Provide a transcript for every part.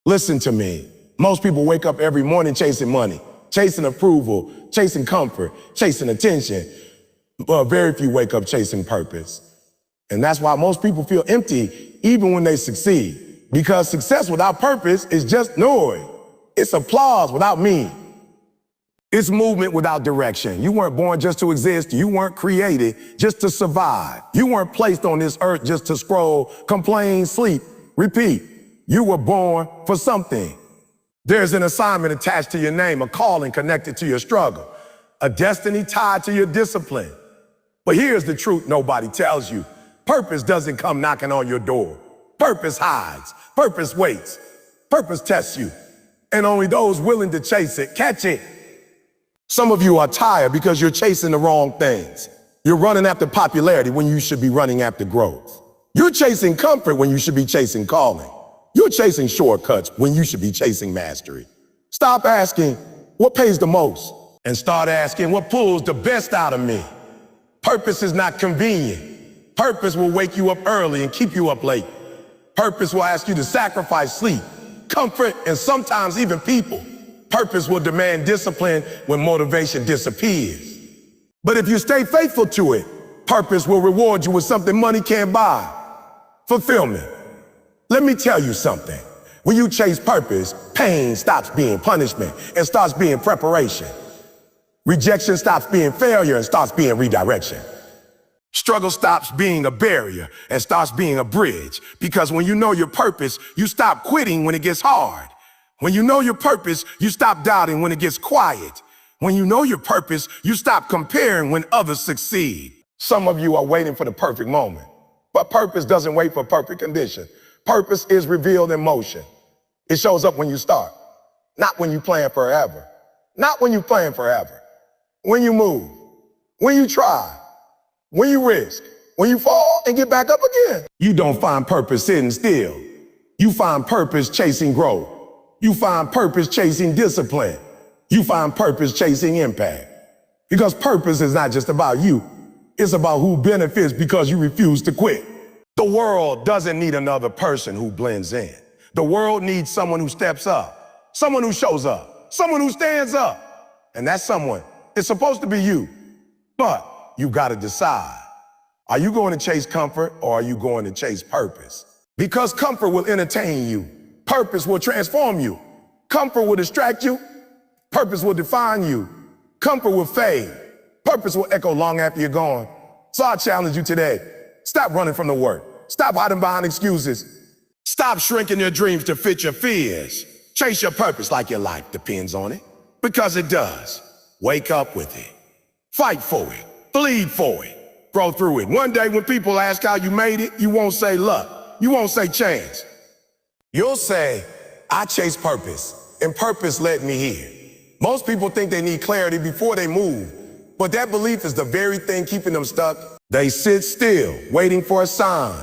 Listen to me. Most people wake up every morning chasing money, chasing approval, chasing comfort, chasing attention. But very few wake up chasing purpose. And that's why most people feel empty even when they succeed. Because success without purpose is just noise. It's applause without meaning. It's movement without direction. You weren't born just to exist. You weren't created just to survive. You weren't placed on this earth just to scroll, complain, sleep, repeat. You were born for something. There's an assignment attached to your name, a calling connected to your struggle, a destiny tied to your discipline. But here's the truth nobody tells you. Purpose doesn't come knocking on your door. Purpose hides. Purpose waits. Purpose tests you. And only those willing to chase it catch it. Some of you are tired because you're chasing the wrong things. You're running after popularity when you should be running after growth. You're chasing comfort when you should be chasing calling. You're chasing shortcuts when you should be chasing mastery. Stop asking, what pays the most? And start asking, what pulls the best out of me? Purpose is not convenient. Purpose will wake you up early and keep you up late. Purpose will ask you to sacrifice sleep, comfort, and sometimes even people. Purpose will demand discipline when motivation disappears. But if you stay faithful to it, purpose will reward you with something money can't buy: fulfillment. Let me tell you something. When you chase purpose, pain stops being punishment and starts being preparation. Rejection stops being failure and starts being redirection. Struggle stops being a barrier and starts being a bridge. Because when you know your purpose, you stop quitting when it gets hard. When you know your purpose, you stop doubting when it gets quiet. When you know your purpose, you stop comparing when others succeed. Some of you are waiting for the perfect moment, but purpose doesn't wait for perfect condition. Purpose is revealed in motion. It shows up when you start, not when you plan forever. Not when you plan forever. When you move, when you try, when you risk, when you fall and get back up again. You don't find purpose sitting still. You find purpose chasing growth. You find purpose chasing discipline. You find purpose chasing impact. Because purpose is not just about you. It's about who benefits because you refuse to quit. The world doesn't need another person who blends in. The world needs someone who steps up, someone who shows up, someone who stands up. And that someone is supposed to be you. But you've got to decide. Are you going to chase comfort or are you going to chase purpose? Because comfort will entertain you. Purpose will transform you. Comfort will distract you. Purpose will define you. Comfort will fade. Purpose will echo long after you're gone. So I challenge you today. Stop running from the work. Stop hiding behind excuses. Stop shrinking your dreams to fit your fears. Chase your purpose like your life depends on it. Because it does. Wake up with it. Fight for it. Bleed for it. Grow through it. One day when people ask how you made it, you won't say luck. You won't say chance. You'll say, I chase purpose, and purpose led me here. Most people think they need clarity before they move, but that belief is the very thing keeping them stuck. They sit still, waiting for a sign,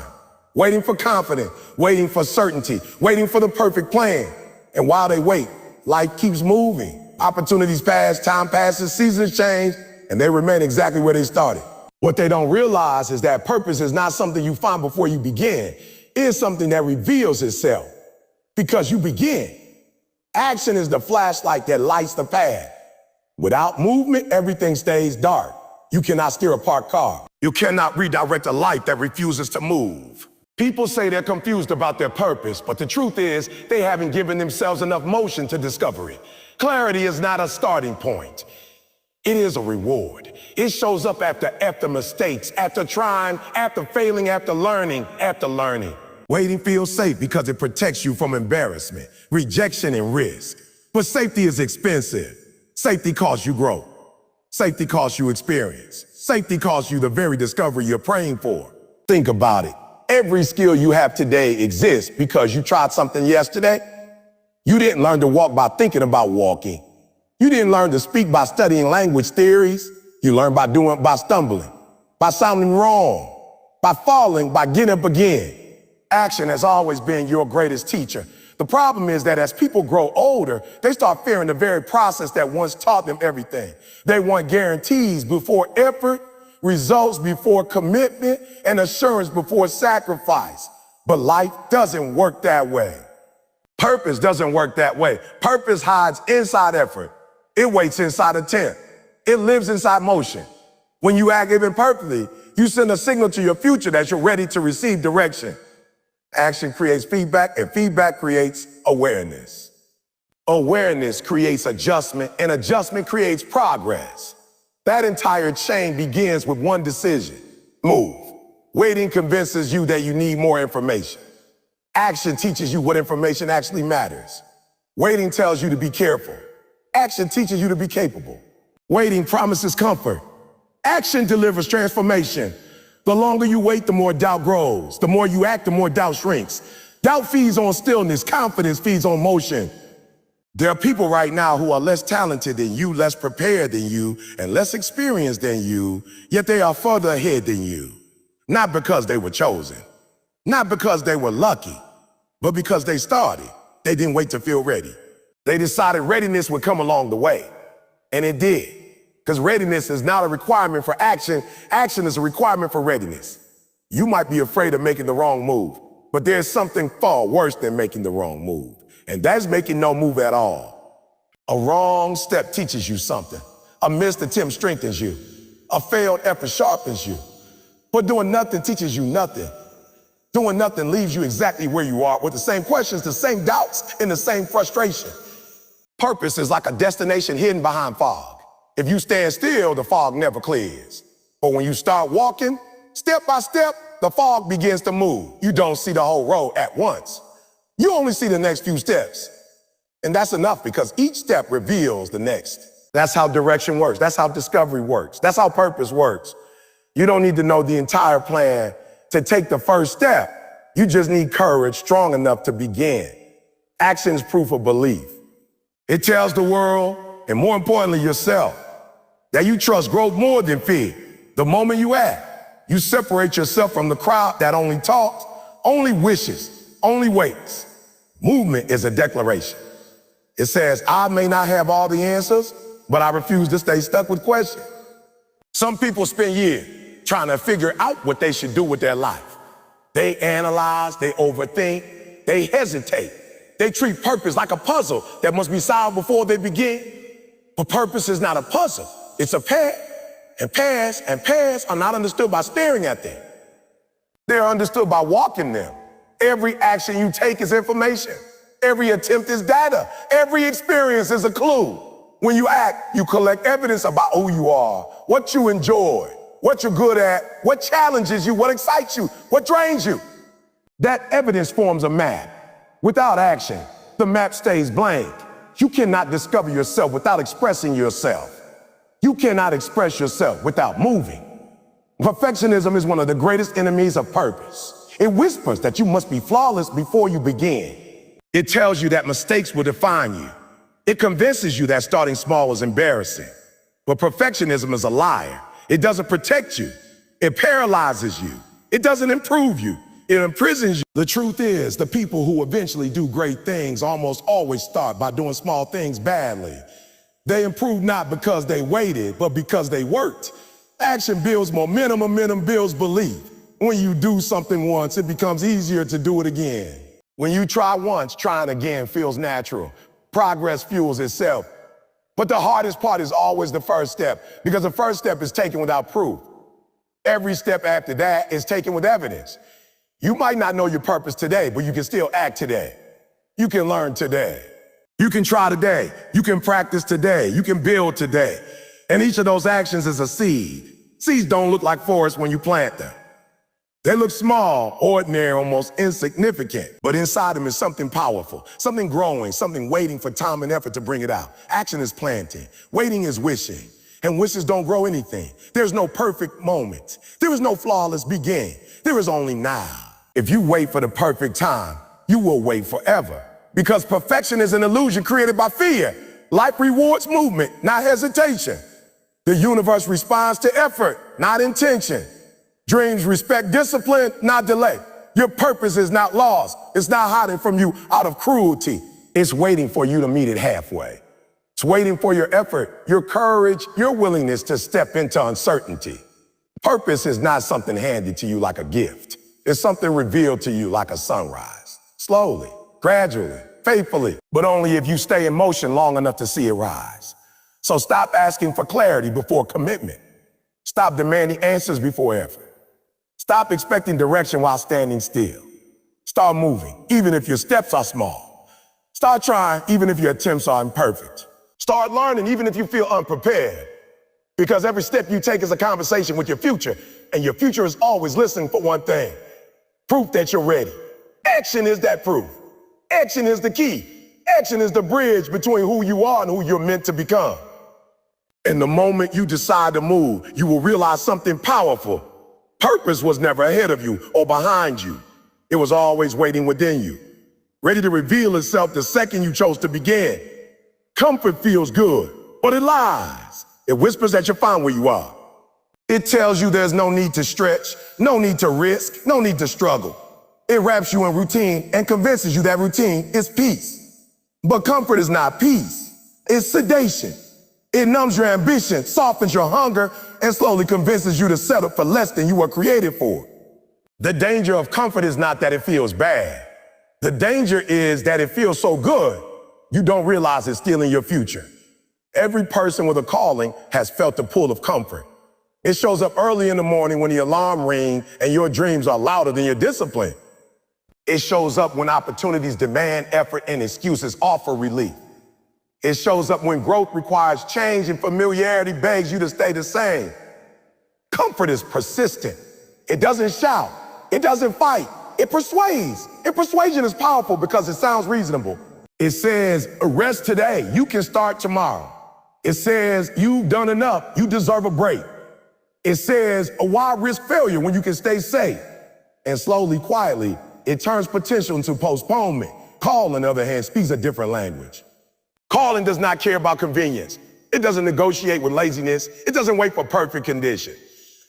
waiting for confidence, waiting for certainty, waiting for the perfect plan. And while they wait, life keeps moving. Opportunities pass, time passes, seasons change, and they remain exactly where they started. What they don't realize is that purpose is not something you find before you begin. It is something that reveals itself because you begin. Action is the flashlight that lights the path. Without movement, everything stays dark. You cannot steer a parked car. You cannot redirect a life that refuses to move. People say they're confused about their purpose, but the truth is they haven't given themselves enough motion to discover it. Clarity is not a starting point. It is a reward. It shows up after mistakes, after trying, after failing, after learning. Waiting feels safe because it protects you from embarrassment, rejection, and risk. But safety is expensive. Safety costs you growth. Safety costs you experience. Safety costs you the very discovery you're praying for. Think about it. Every skill you have today exists because you tried something yesterday. You didn't learn to walk by thinking about walking. You didn't learn to speak by studying language theories. You learned by doing, by stumbling, by sounding wrong, by falling, by getting up again. Action has always been your greatest teacher. The problem is that as people grow older, they start fearing the very process that once taught them everything. They want guarantees before effort, results before commitment, and assurance before sacrifice. But life doesn't work that way. Purpose doesn't work that way. Purpose hides inside effort. It waits inside intent. It lives inside motion. When you act even perfectly, you send a signal to your future that you're ready to receive direction. Action creates feedback, and feedback creates awareness. Awareness creates adjustment, and adjustment creates progress. That entire chain begins with one decision: move. Waiting convinces you that you need more information. Action teaches you what information actually matters. Waiting tells you to be careful. Action teaches you to be capable. Waiting promises comfort. Action delivers transformation. The longer you wait, the more doubt grows. The more you act, the more doubt shrinks. Doubt feeds on stillness. Confidence feeds on motion. There are people right now who are less talented than you, less prepared than you, and less experienced than you, yet they are further ahead than you. Not because they were chosen, not because they were lucky, but because they started. They didn't wait to feel ready. They decided readiness would come along the way, and it did. Because readiness is not a requirement for action. Action is a requirement for readiness. You might be afraid of making the wrong move, but there's something far worse than making the wrong move, and that's making no move at all. A wrong step teaches you something. A missed attempt strengthens you. A failed effort sharpens you. But doing nothing teaches you nothing. Doing nothing leaves you exactly where you are with the same questions, the same doubts, and the same frustration. Purpose is like a destination hidden behind fog. If you stand still, the fog never clears. But when you start walking, step by step, the fog begins to move. You don't see the whole road at once. You only see the next few steps. And that's enough because each step reveals the next. That's how direction works. That's how discovery works. That's how purpose works. You don't need to know the entire plan to take the first step. You just need courage strong enough to begin. Action is proof of belief. It tells the world, and more importantly yourself, that you trust growth more than fear. The moment you act, you separate yourself from the crowd that only talks, only wishes, only waits. Movement is a declaration. It says, I may not have all the answers, but I refuse to stay stuck with questions. Some people spend years trying to figure out what they should do with their life. They analyze, they overthink, they hesitate. They treat purpose like a puzzle that must be solved before they begin. But purpose is not a puzzle. It's a path. And paths are not understood by staring at them. They're understood by walking them. Every action you take is information. Every attempt is data. Every experience is a clue. When you act, you collect evidence about who you are, what you enjoy, what you're good at, what challenges you, what excites you, what drains you. That evidence forms a map. Without action, the map stays blank. You cannot discover yourself without expressing yourself. You cannot express yourself without moving. Perfectionism is one of the greatest enemies of purpose. It whispers that you must be flawless before you begin. It tells you that mistakes will define you. It convinces you that starting small is embarrassing. But perfectionism is a liar. It doesn't protect you. It paralyzes you. It doesn't improve you. It imprisons you. The truth is, the people who eventually do great things almost always start by doing small things badly. They improve not because they waited, but because they worked. Action builds momentum. Momentum builds belief. When you do something once, it becomes easier to do it again. When you try once, trying again feels natural. Progress fuels itself. But the hardest part is always the first step, because the first step is taken without proof. Every step after that is taken with evidence. You might not know your purpose today, but you can still act today. You can learn today. You can try today. You can practice today. You can build today. And each of those actions is a seed. Seeds don't look like forests when you plant them. They look small, ordinary, almost insignificant, but inside them is something powerful, something growing, something waiting for time and effort to bring it out. Action is planting. Waiting is wishing. And wishes don't grow anything. There's no perfect moment. There is no flawless beginning. There is only now. If you wait for the perfect time, you will wait forever. Because perfection is an illusion created by fear. Life rewards movement, not hesitation. The universe responds to effort, not intention. Dreams respect discipline, not delay. Your purpose is not lost. It's not hiding from you out of cruelty. It's waiting for you to meet it halfway. It's waiting for your effort, your courage, your willingness to step into uncertainty. Purpose is not something handed to you like a gift. It's something revealed to you like a sunrise. Slowly, gradually, faithfully, but only if you stay in motion long enough to see it rise. So stop asking for clarity before commitment. Stop demanding answers before effort. Stop expecting direction while standing still. Start moving, even if your steps are small. Start trying, even if your attempts are imperfect. Start learning, even if you feel unprepared. Because every step you take is a conversation with your future, and your future is always listening for one thing: proof that you're ready. Action is that proof. Action is the key. Action is the bridge between who you are and who you're meant to become. And the moment you decide to move, you will realize something powerful. Purpose was never ahead of you or behind you. It was always waiting within you, ready to reveal itself the second you chose to begin. Comfort feels good, but it lies. It whispers that you're fine where you are. It tells you there's no need to stretch, no need to risk, no need to struggle. It wraps you in routine and convinces you that routine is peace. But comfort is not peace. It's sedation. It numbs your ambition, softens your hunger, and slowly convinces you to settle for less than you were created for. The danger of comfort is not that it feels bad. The danger is that it feels so good, you don't realize it's stealing your future. Every person with a calling has felt the pull of comfort. It shows up early in the morning when the alarm rings and your dreams are louder than your discipline. It shows up when opportunities demand effort and excuses offer relief. It shows up when growth requires change and familiarity begs you to stay the same. Comfort is persistent. It doesn't shout. It doesn't fight. It persuades. And persuasion is powerful because it sounds reasonable. It says, rest today. You can start tomorrow. It says, you've done enough. You deserve a break. It says, why risk failure when you can stay safe? And slowly, quietly, it turns potential into postponement. Call, on the other hand, speaks a different language. Calling does not care about convenience. It doesn't negotiate with laziness. It doesn't wait for perfect conditions.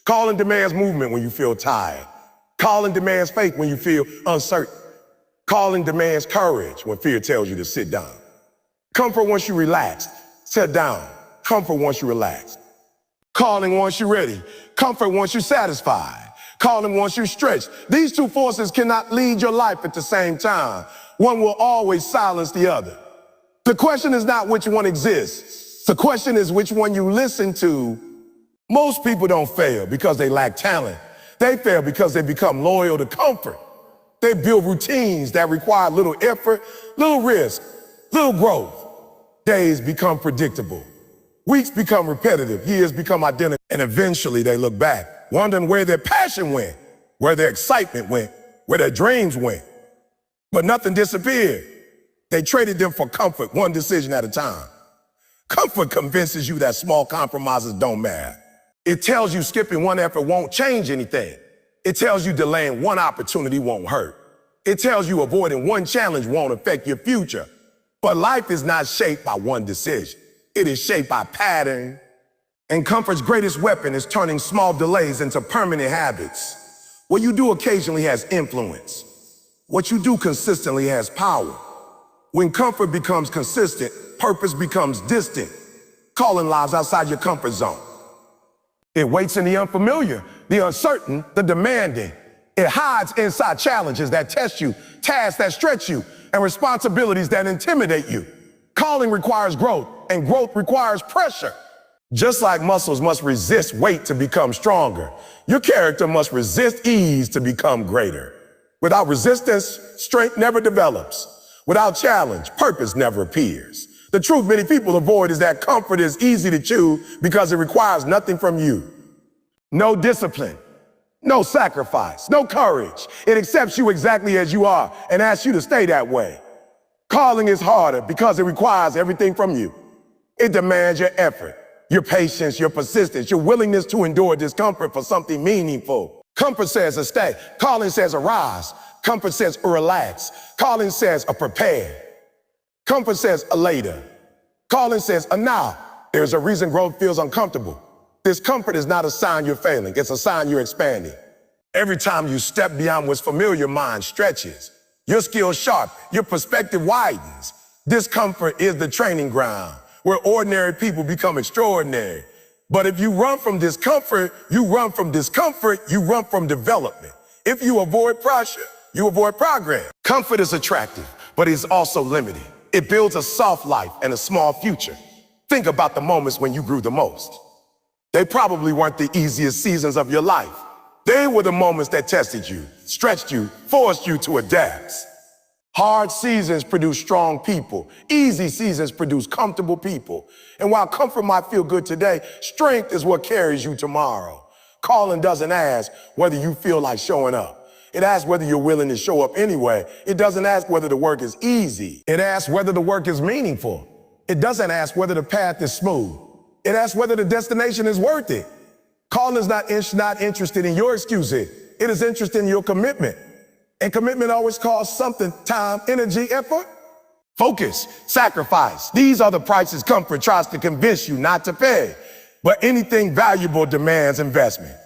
Calling demands movement when you feel tired. Calling demands faith when you feel uncertain. Calling demands courage when fear tells you to sit down. Comfort once you relax. Sit down. Comfort once you relax. Calling once you're ready. Comfort once you're satisfied. Calling once you're stretched. These two forces cannot lead your life at the same time. One will always silence the other. The question is not which one exists. The question is which one you listen to. Most people don't fail because they lack talent. They fail because they become loyal to comfort. They build routines that require little effort, little risk, little growth. Days become predictable. Weeks become repetitive. Years become identical. And eventually they look back, wondering where their passion went, where their excitement went, where their dreams went. But nothing disappeared. They traded them for comfort, one decision at a time. Comfort convinces you that small compromises don't matter. It tells you skipping one effort won't change anything. It tells you delaying one opportunity won't hurt. It tells you avoiding one challenge won't affect your future. But life is not shaped by one decision. It is shaped by pattern. And comfort's greatest weapon is turning small delays into permanent habits. What you do occasionally has influence. What you do consistently has power. When comfort becomes consistent, purpose becomes distant. Calling lives outside your comfort zone. It waits in the unfamiliar, the uncertain, the demanding. It hides inside challenges that test you, tasks that stretch you, and responsibilities that intimidate you. Calling requires growth, and growth requires pressure. Just like muscles must resist weight to become stronger, your character must resist ease to become greater. Without resistance, strength never develops. Without challenge, purpose never appears. The truth many people avoid is that comfort is easy to choose because it requires nothing from you. No discipline, no sacrifice, no courage. It accepts you exactly as you are and asks you to stay that way. Calling is harder because it requires everything from you. It demands your effort, your patience, your persistence, your willingness to endure discomfort for something meaningful. Comfort says a stay. Calling says arise. Comfort says a relax. Calling says a prepare. Comfort says a later. Calling says a now. There's a reason growth feels uncomfortable. Discomfort is not a sign you're failing. It's a sign you're expanding. Every time you step beyond what's familiar, your mind stretches. Your skills sharpen. Your perspective widens. Discomfort is the training ground where ordinary people become extraordinary. But if you run from discomfort, you run from discomfort, you run from development. If you avoid pressure, you avoid progress. Comfort is attractive. but it's also limited. It builds a soft life and a small future. Think about the moments when you grew the most. They probably weren't the easiest seasons of your life. They were the moments that tested you, stretched you, forced you to adapt. Hard seasons produce strong people. Easy seasons produce comfortable people. And while comfort might feel good today, strength is what carries you tomorrow. Calling doesn't ask whether you feel like showing up. It asks whether you're willing to show up anyway. It doesn't ask whether the work is easy. It asks whether the work is meaningful. It doesn't ask whether the path is smooth. It asks whether the destination is worth it. Calling is not interested in your excuses. It is interested in your commitment. And commitment always costs something: time, energy, effort. Focus, sacrifice. These are the prices comfort tries to convince you not to pay. But anything valuable demands investment.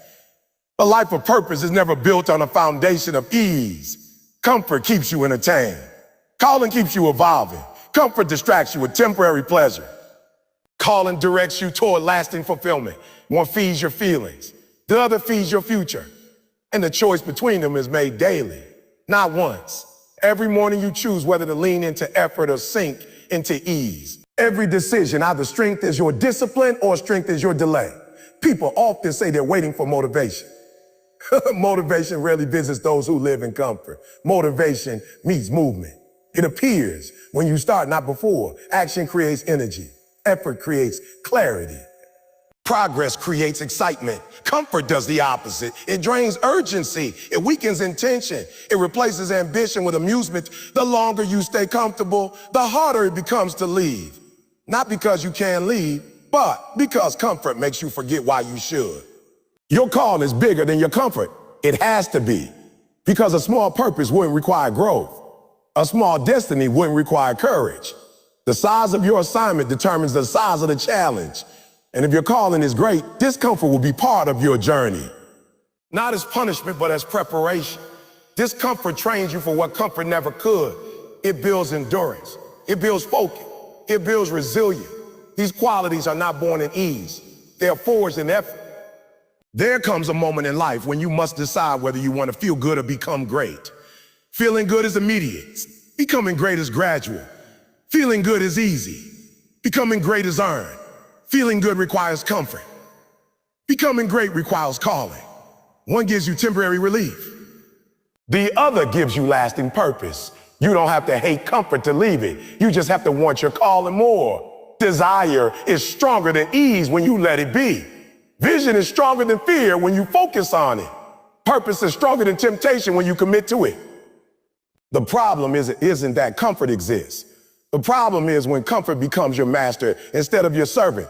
A life of purpose is never built on a foundation of ease. Comfort keeps you entertained. Calling keeps you evolving. Comfort distracts you with temporary pleasure. Calling directs you toward lasting fulfillment. One feeds your feelings. The other feeds your future. And the choice between them is made daily, not once. Every morning you choose whether to lean into effort or sink into ease. Every decision either strengthens your discipline or strengthens your delay. People often say they're waiting for motivation. Motivation rarely visits those who live in comfort. Motivation meets movement. It appears when you start, not before. Action creates energy. Effort creates clarity. Progress creates excitement. Comfort does the opposite. It drains urgency. It weakens intention. It replaces ambition with amusement. The longer you stay comfortable, the harder it becomes to leave. Not because you can't leave, but because comfort makes you forget why you should. Your call is bigger than your comfort. It has to be. Because a small purpose wouldn't require growth. A small destiny wouldn't require courage. The size of your assignment determines the size of the challenge. And if your calling is great, discomfort will be part of your journey. Not as punishment, but as preparation. Discomfort trains you for what comfort never could. It builds endurance. It builds focus. It builds resilience. These qualities are not born in ease. They are forged in effort. There comes a moment in life when you must decide whether you want to feel good or become great. Feeling good is immediate. Becoming great is gradual. Feeling good is easy. Becoming great is earned. Feeling good requires comfort. Becoming great requires calling. One gives you temporary relief. The other gives you lasting purpose. You don't have to hate comfort to leave it. You just have to want your calling more. Desire is stronger than ease when you let it be. Vision is stronger than fear when you focus on it. Purpose is stronger than temptation when you commit to it. The problem isn't that comfort exists. The problem is when comfort becomes your master instead of your servant.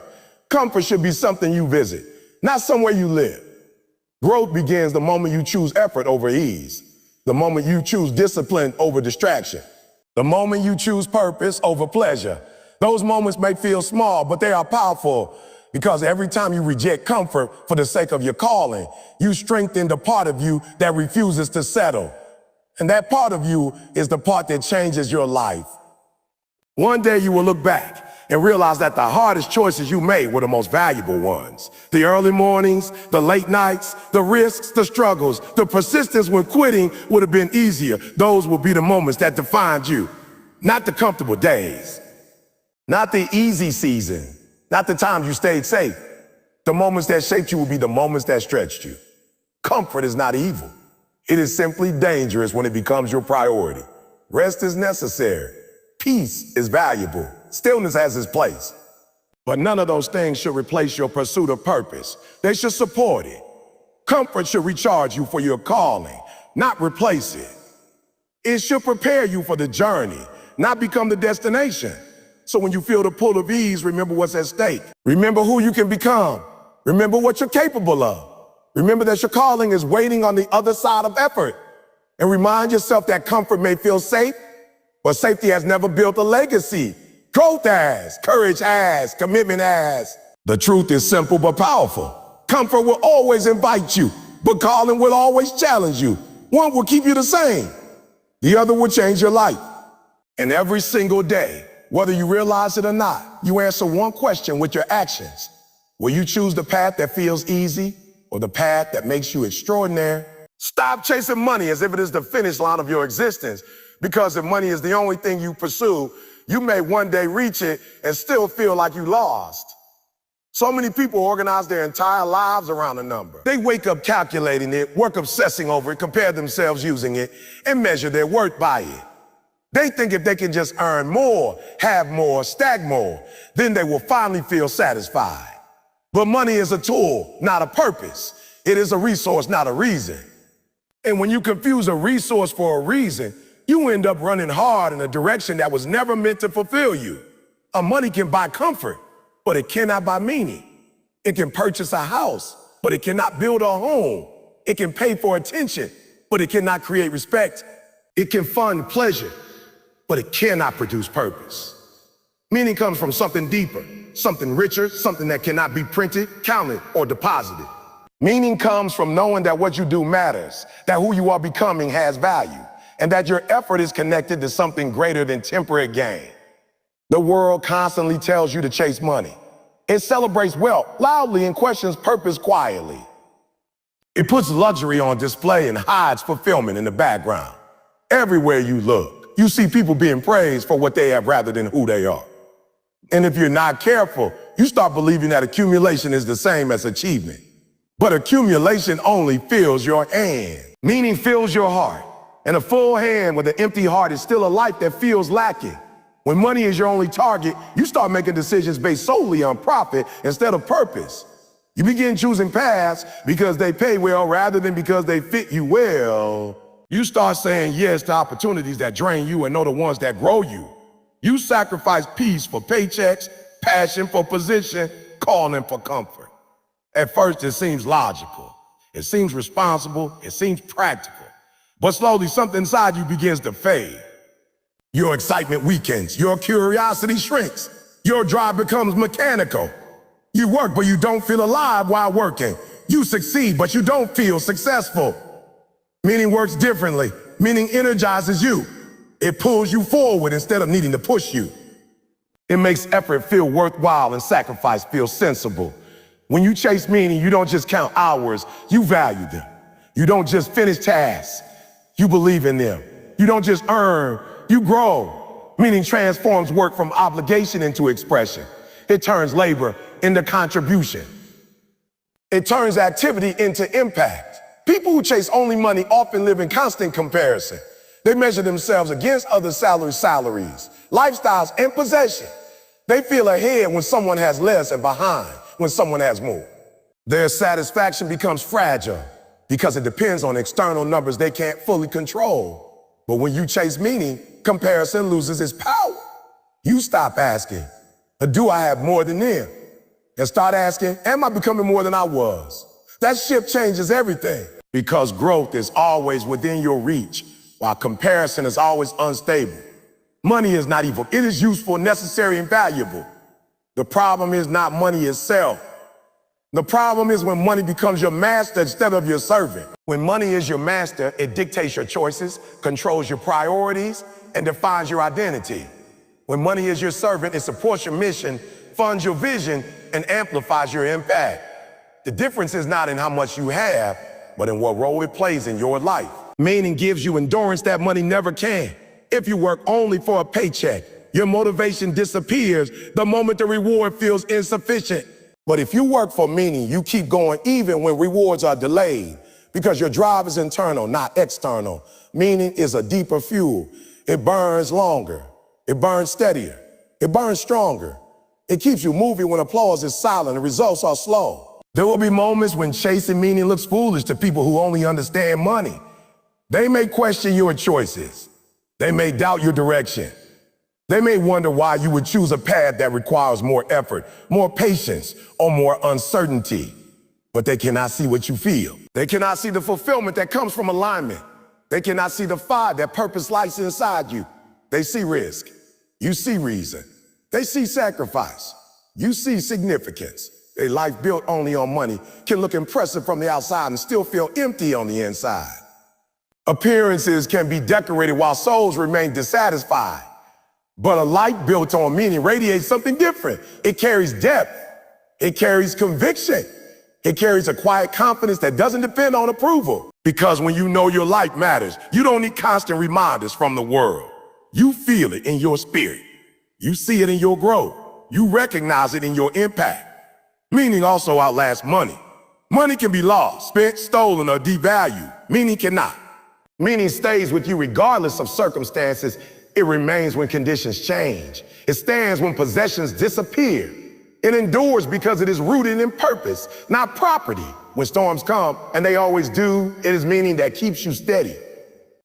Comfort should be something you visit, not somewhere you live. Growth begins the moment you choose effort over ease, the moment you choose discipline over distraction, the moment you choose purpose over pleasure. Those moments may feel small, but they are powerful. Because every time you reject comfort for the sake of your calling, you strengthen the part of you that refuses to settle. And that part of you is the part that changes your life. One day you will look back and realize that the hardest choices you made were the most valuable ones. The early mornings, the late nights, the risks, the struggles, the persistence when quitting would have been easier. Those will be the moments that defined you, not the comfortable days, not the easy season. Not the times you stayed safe. The moments that shaped you will be the moments that stretched you. Comfort is not evil. It is simply dangerous when it becomes your priority. Rest is necessary. Peace is valuable. Stillness has its place. But none of those things should replace your pursuit of purpose. They should support it. Comfort should recharge you for your calling, not replace it. It should prepare you for the journey, not become the destination. So when you feel the pull of ease, remember what's at stake. Remember who you can become. Remember what you're capable of. Remember that your calling is waiting on the other side of effort. And remind yourself that comfort may feel safe, but safety has never built a legacy. Growth has, courage has, commitment has. The truth is simple but powerful. Comfort will always invite you, but calling will always challenge you. One will keep you the same. The other will change your life. And every single day, whether you realize it or not, you answer one question with your actions. Will you choose the path that feels easy or the path that makes you extraordinary? Stop chasing money as if it is the finish line of your existence. Because if money is the only thing you pursue, you may one day reach it and still feel like you lost. So many people organize their entire lives around a number. They wake up calculating it, work obsessing over it, compare themselves using it, and measure their worth by it. They think if they can just earn more, have more, stack more, then they will finally feel satisfied. But money is a tool, not a purpose. It is a resource, not a reason. And when you confuse a resource for a reason, you end up running hard in a direction that was never meant to fulfill you. Money can buy comfort, but it cannot buy meaning. It can purchase a house, but it cannot build a home. It can pay for attention, but it cannot create respect. It can fund pleasure, but it cannot produce purpose. Meaning comes from something deeper, something richer, something that cannot be printed, counted, or deposited. Meaning comes from knowing that what you do matters, that who you are becoming has value, and that your effort is connected to something greater than temporary gain. The world constantly tells you to chase money. It celebrates wealth loudly and questions purpose quietly. It puts luxury on display and hides fulfillment in the background. Everywhere you look, you see people being praised for what they have rather than who they are. And if you're not careful, you start believing that accumulation is the same as achievement. But accumulation only fills your hand. Meaning fills your heart. And a full hand with an empty heart is still a life that feels lacking. When money is your only target, you start making decisions based solely on profit instead of purpose. You begin choosing paths because they pay well rather than because they fit you well. You start saying yes to opportunities that drain you and no the ones that grow you. You sacrifice peace for paychecks, passion for position, calling for comfort. At first, it seems logical. It seems responsible. It seems practical. But slowly, something inside you begins to fade. Your excitement weakens. Your curiosity shrinks. Your drive becomes mechanical. You work, but you don't feel alive while working. You succeed, but you don't feel successful. Meaning works differently. Meaning energizes you. It pulls you forward instead of needing to push you. It makes effort feel worthwhile and sacrifice feel sensible. When you chase meaning, you don't just count hours, you value them. You don't just finish tasks, you believe in them. You don't just earn, you grow. Meaning transforms work from obligation into expression. It turns labor into contribution. It turns activity into impact. People who chase only money often live in constant comparison. They measure themselves against other salaries, lifestyles, and possession. They feel ahead when someone has less and behind when someone has more. Their satisfaction becomes fragile because it depends on external numbers they can't fully control. But when you chase meaning, comparison loses its power. You stop asking, do I have more than them? And start asking, am I becoming more than I was? That shift changes everything because growth is always within your reach, while comparison is always unstable. Money is not evil. It is useful, necessary, and valuable. The problem is not money itself. The problem is when money becomes your master instead of your servant. When money is your master, it dictates your choices, controls your priorities, and defines your identity. When money is your servant, it supports your mission, funds your vision, and amplifies your impact. The difference is not in how much you have, but in what role it plays in your life. Meaning gives you endurance that money never can. If you work only for a paycheck, your motivation disappears the moment the reward feels insufficient. But if you work for meaning, you keep going even when rewards are delayed because your drive is internal, not external. Meaning is a deeper fuel. It burns longer. It burns steadier. It burns stronger. It keeps you moving when applause is silent and results are slow. There will be moments when chasing meaning looks foolish to people who only understand money. They may question your choices. They may doubt your direction. They may wonder why you would choose a path that requires more effort, more patience, or more uncertainty. But they cannot see what you feel. They cannot see the fulfillment that comes from alignment. They cannot see the fire that purpose lights inside you. They see risk. You see reason. They see sacrifice. You see significance. A life built only on money can look impressive from the outside and still feel empty on the inside. Appearances can be decorated while souls remain dissatisfied. But a light built on meaning radiates something different. It carries depth. It carries conviction. It carries a quiet confidence that doesn't depend on approval. Because when you know your life matters, you don't need constant reminders from the world. You feel it in your spirit. You see it in your growth. You recognize it in your impact. Meaning also outlasts money. Money can be lost, spent, stolen, or devalued. Meaning cannot. Meaning stays with you regardless of circumstances. It remains when conditions change. It stands when possessions disappear. It endures because it is rooted in purpose, not property. When storms come, and they always do, it is meaning that keeps you steady.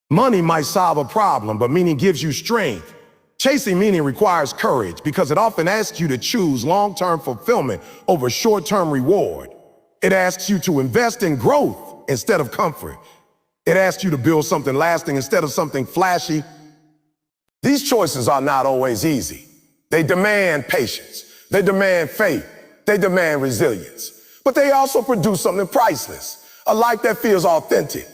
Money might solve a problem, but meaning gives you strength. Chasing meaning requires courage because it often asks you to choose long-term fulfillment over short-term reward. It asks you to invest in growth instead of comfort. It asks you to build something lasting instead of something flashy. These choices are not always easy. They demand patience. They demand faith. They demand resilience. But they also produce something priceless, a life that feels authentic.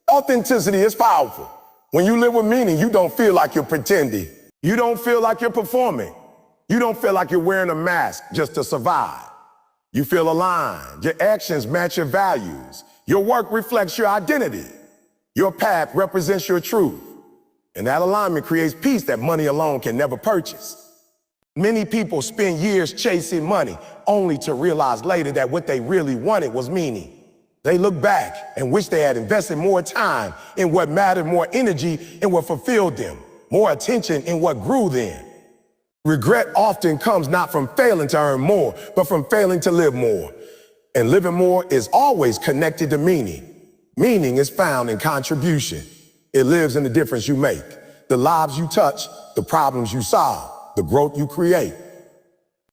Authenticity is powerful. When you live with meaning, you don't feel like you're pretending. You don't feel like you're performing. You don't feel like you're wearing a mask just to survive. You feel aligned. Your actions match your values. Your work reflects your identity. Your path represents your truth. And that alignment creates peace that money alone can never purchase. Many people spend years chasing money only to realize later that what they really wanted was meaning. They look back and wish they had invested more time in what mattered, more energy in what fulfilled them, more attention in what grew them. Regret often comes not from failing to earn more, but from failing to live more. And living more is always connected to meaning. Meaning is found in contribution. It lives in the difference you make, the lives you touch, the problems you solve, the growth you create.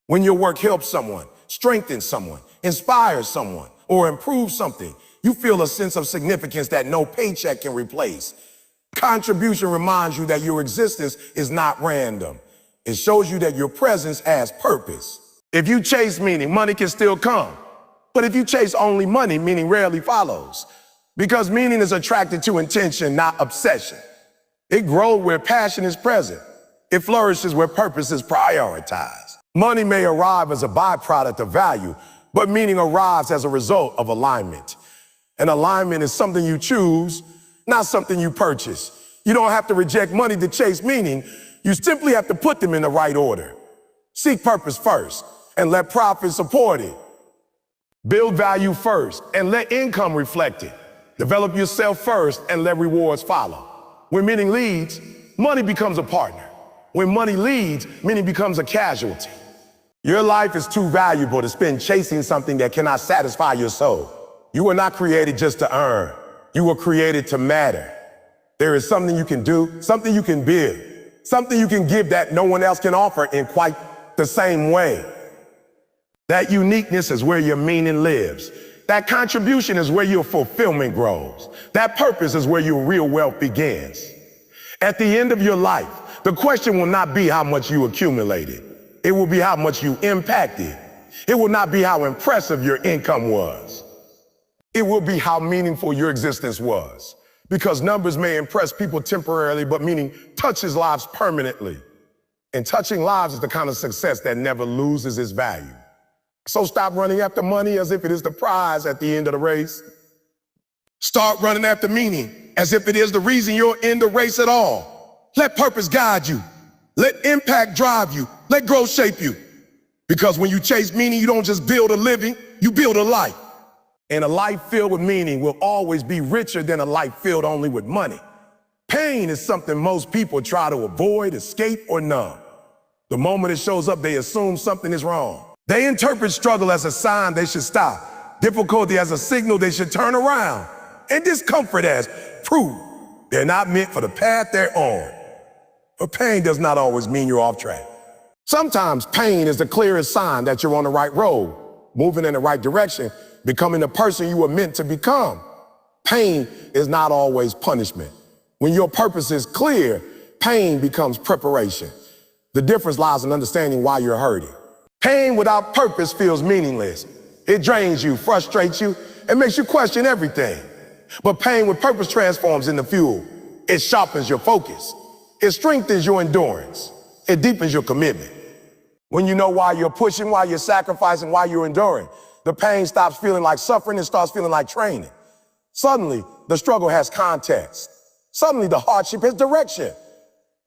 When your work helps someone, strengthens someone, inspires someone, or improves something, you feel a sense of significance that no paycheck can replace. Contribution reminds you that your existence is not random. It shows you that your presence has purpose. If you chase meaning, money can still come. But if you chase only money, meaning rarely follows. Because meaning is attracted to intention, not obsession. It grows where passion is present. It flourishes where purpose is prioritized. Money may arrive as a byproduct of value, but meaning arrives as a result of alignment. And alignment is something you choose, not something you purchase. You don't have to reject money to chase meaning. You simply have to put them in the right order. Seek purpose first and let profit support it. Build value first and let income reflect it. Develop yourself first and let rewards follow. When meaning leads, money becomes a partner. When money leads, meaning becomes a casualty. Your life is too valuable to spend chasing something that cannot satisfy your soul. You were not created just to earn. You were created to matter. There is something you can do, something you can build, something you can give that no one else can offer in quite the same way. That uniqueness is where your meaning lives. That contribution is where your fulfillment grows. That purpose is where your real wealth begins. At the end of your life, the question will not be how much you accumulated. It will be how much you impacted. It will not be how impressive your income was. It will be how meaningful your existence was. Because numbers may impress people temporarily, but meaning touches lives permanently. And touching lives is the kind of success that never loses its value. So stop running after money as if it is the prize at the end of the race. Start running after meaning as if it is the reason you're in the race at all. Let purpose guide you. Let impact drive you. Let growth shape you. Because when you chase meaning, you don't just build a living, you build a life. And a life filled with meaning will always be richer than a life filled only with money. Pain is something most people try to avoid, escape, or numb. The moment it shows up, they assume something is wrong. They interpret struggle as a sign they should stop, difficulty as a signal they should turn around, and discomfort as proof they're not meant for the path they're on. But pain does not always mean you're off track. Sometimes pain is the clearest sign that you're on the right road, moving in the right direction, becoming the person you were meant to become. Pain is not always punishment. When your purpose is clear, pain becomes preparation. The difference lies in understanding why you're hurting. Pain without purpose feels meaningless. It drains you, frustrates you, and makes you question everything. But pain with purpose transforms into fuel. It sharpens your focus. It strengthens your endurance. It deepens your commitment. When you know why you're pushing, why you're sacrificing, why you're enduring, the pain stops feeling like suffering and starts feeling like training. Suddenly, the struggle has context. Suddenly the hardship has direction.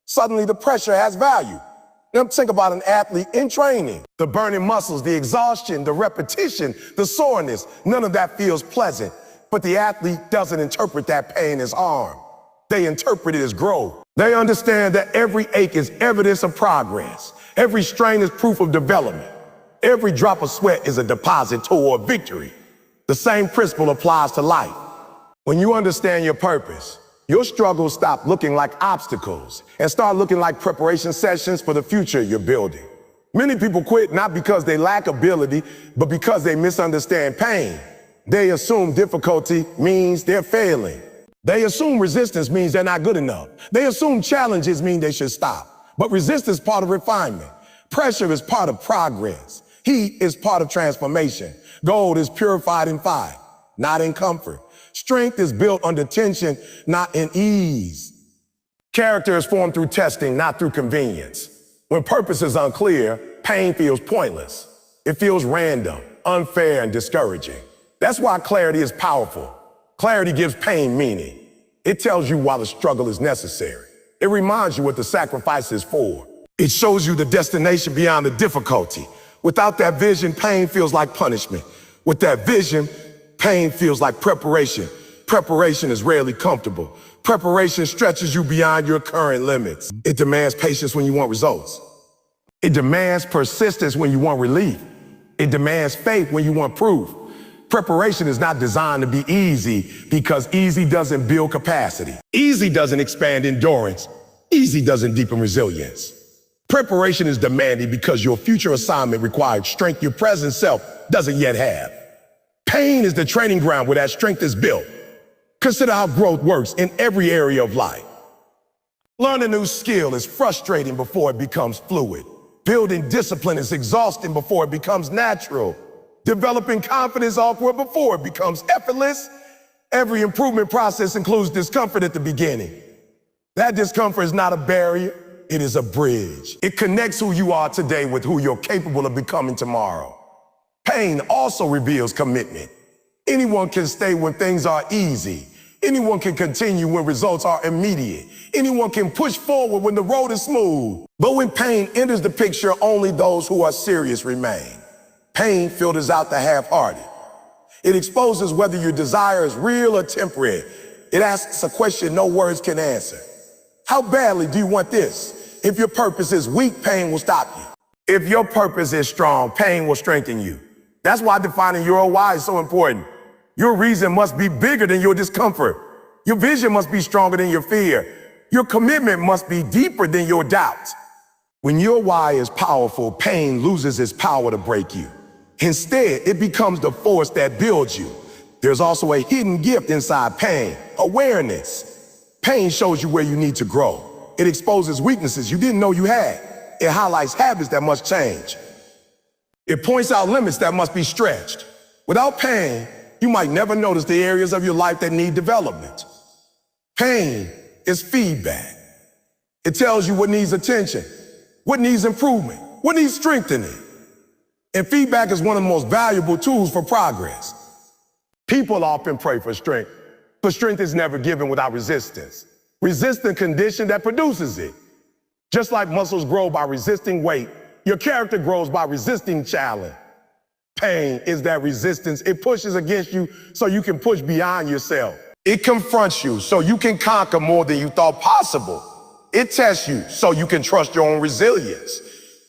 Suddenly the pressure has value. Now think about an athlete in training. The burning muscles, the exhaustion, the repetition, the soreness, none of that feels pleasant. But the athlete doesn't interpret that pain as harm. They interpret it as growth. They understand that every ache is evidence of progress. Every strain is proof of development. Every drop of sweat is a deposit toward victory. The same principle applies to life. When you understand your purpose, your struggles stop looking like obstacles and start looking like preparation sessions for the future you're building. Many people quit not because they lack ability, but because they misunderstand pain. They assume difficulty means they're failing. They assume resistance means they're not good enough. They assume challenges mean they should stop. But resistance is part of refinement. Pressure is part of progress. Heat is part of transformation. Gold is purified in fire, not in comfort. Strength is built under tension, not in ease. Character is formed through testing, not through convenience. When purpose is unclear, pain feels pointless. It feels random, unfair, and discouraging. That's why clarity is powerful. Clarity gives pain meaning. It tells you why the struggle is necessary. It reminds you what the sacrifice is for. It shows you the destination beyond the difficulty. Without that vision, pain feels like punishment. With that vision, pain feels like preparation. Preparation is rarely comfortable. Preparation stretches you beyond your current limits. It demands patience when you want results. It demands persistence when you want relief. It demands faith when you want proof. Preparation is not designed to be easy because easy doesn't build capacity. Easy doesn't expand endurance. Easy doesn't deepen resilience. Preparation is demanding because your future assignment requires strength your present self doesn't yet have. Pain is the training ground where that strength is built. Consider how growth works in every area of life. Learning a new skill is frustrating before it becomes fluid. Building discipline is exhausting before it becomes natural. Developing confidence is awkward before it becomes effortless. Every improvement process includes discomfort at the beginning. That discomfort is not a barrier, it is a bridge. It connects who you are today with who you're capable of becoming tomorrow. Pain also reveals commitment. Anyone can stay when things are easy. Anyone can continue when results are immediate. Anyone can push forward when the road is smooth. But when pain enters the picture, only those who are serious remain. Pain filters out the half-hearted. It exposes whether your desire is real or temporary. It asks a question no words can answer. How badly do you want this? If your purpose is weak, pain will stop you. If your purpose is strong, pain will strengthen you. That's why defining your why is so important. Your reason must be bigger than your discomfort. Your vision must be stronger than your fear. Your commitment must be deeper than your doubts. When your why is powerful, pain loses its power to break you. Instead, it becomes the force that builds you. There's also a hidden gift inside pain, awareness. Pain shows you where you need to grow. It exposes weaknesses you didn't know you had. It highlights habits that must change. It points out limits that must be stretched. Without pain, you might never notice the areas of your life that need development. Pain is feedback. It tells you what needs attention, what needs improvement, what needs strengthening. And feedback is one of the most valuable tools for progress. People often pray for strength, but strength is never given without resistance. Resist the condition that produces it. Just like muscles grow by resisting weight, your character grows by resisting challenge. Pain is that resistance. It pushes against you so you can push beyond yourself. It confronts you so you can conquer more than you thought possible. It tests you so you can trust your own resilience.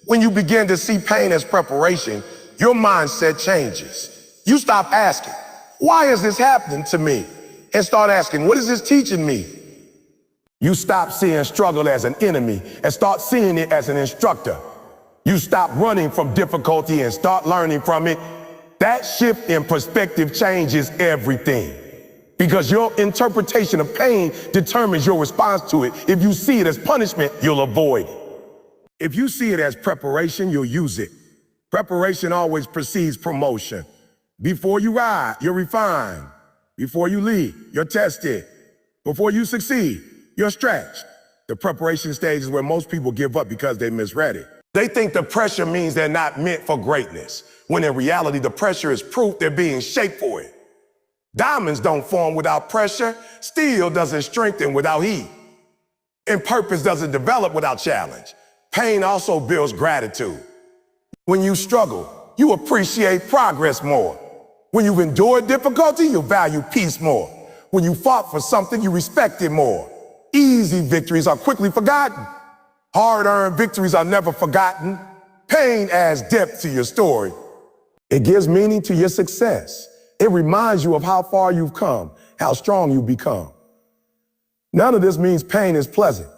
When you begin to see pain as preparation, your mindset changes. You stop asking, why is this happening to me? And start asking, what is this teaching me? You stop seeing struggle as an enemy and start seeing it as an instructor. You stop running from difficulty and start learning from it. That shift in perspective changes everything. Because your interpretation of pain determines your response to it. If you see it as punishment, you'll avoid it. If you see it as preparation, you'll use it. Preparation always precedes promotion. Before you ride, you're refined. Before you lead, you're tested. Before you succeed, you're stretched. The preparation stage is where most people give up because they misread it. They think the pressure means they're not meant for greatness, when in reality, the pressure is proof they're being shaped for it. Diamonds don't form without pressure. Steel doesn't strengthen without heat. And purpose doesn't develop without challenge. Pain also builds gratitude. When you struggle, you appreciate progress more. When you've endured difficulty, you value peace more. When you fought for something, you respect it more. Easy victories are quickly forgotten. Hard-earned victories are never forgotten. Pain adds depth to your story. It gives meaning to your success. It reminds you of how far you've come, how strong you've become. None of this means pain is pleasant.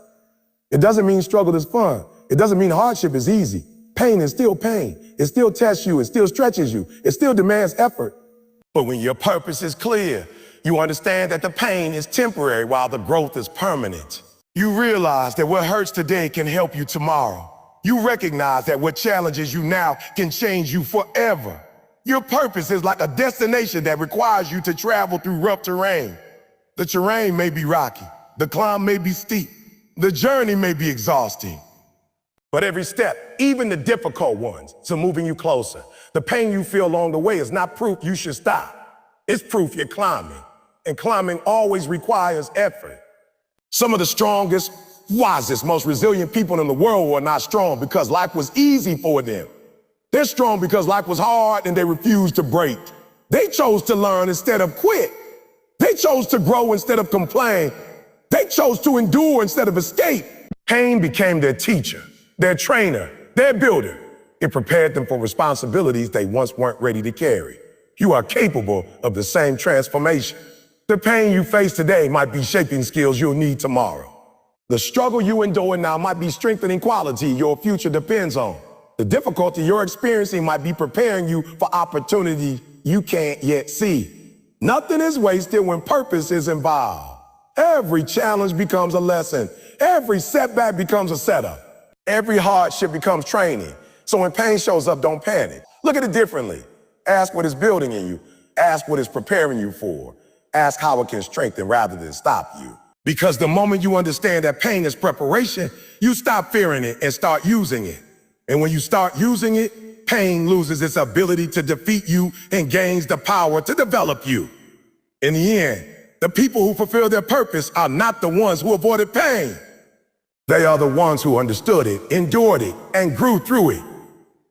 It doesn't mean struggle is fun. It doesn't mean hardship is easy. Pain is still pain. It still tests you. It still stretches you. It still demands effort. But when your purpose is clear, you understand that the pain is temporary while the growth is permanent. You realize that what hurts today can help you tomorrow. You recognize that what challenges you now can change you forever. Your purpose is like a destination that requires you to travel through rough terrain. The terrain may be rocky. The climb may be steep. The journey may be exhausting. But every step, even the difficult ones, is moving you closer. The pain you feel along the way is not proof you should stop. It's proof you're climbing. And climbing always requires effort. Some of the strongest, wisest, most resilient people in the world were not strong because life was easy for them. They're strong because life was hard and they refused to break. They chose to learn instead of quit. They chose to grow instead of complain. They chose to endure instead of escape. Pain became their teacher, their trainer, their builder. It prepared them for responsibilities they once weren't ready to carry. You are capable of the same transformation. The pain you face today might be shaping skills you'll need tomorrow. The struggle you endure now might be strengthening quality your future depends on. The difficulty you're experiencing might be preparing you for opportunity you can't yet see. Nothing is wasted when purpose is involved. Every challenge becomes a lesson. Every setback becomes a setup. Every hardship becomes training. So when pain shows up, don't panic. Look at it differently. Ask what it's building in you. Ask what it's preparing you for. Ask how it can strengthen rather than stop you. Because the moment you understand that pain is preparation, you stop fearing it and start using it. And when you start using it, pain loses its ability to defeat you and gains the power to develop you. In the end, the people who fulfill their purpose are not the ones who avoided pain. They are the ones who understood it, endured it, and grew through it.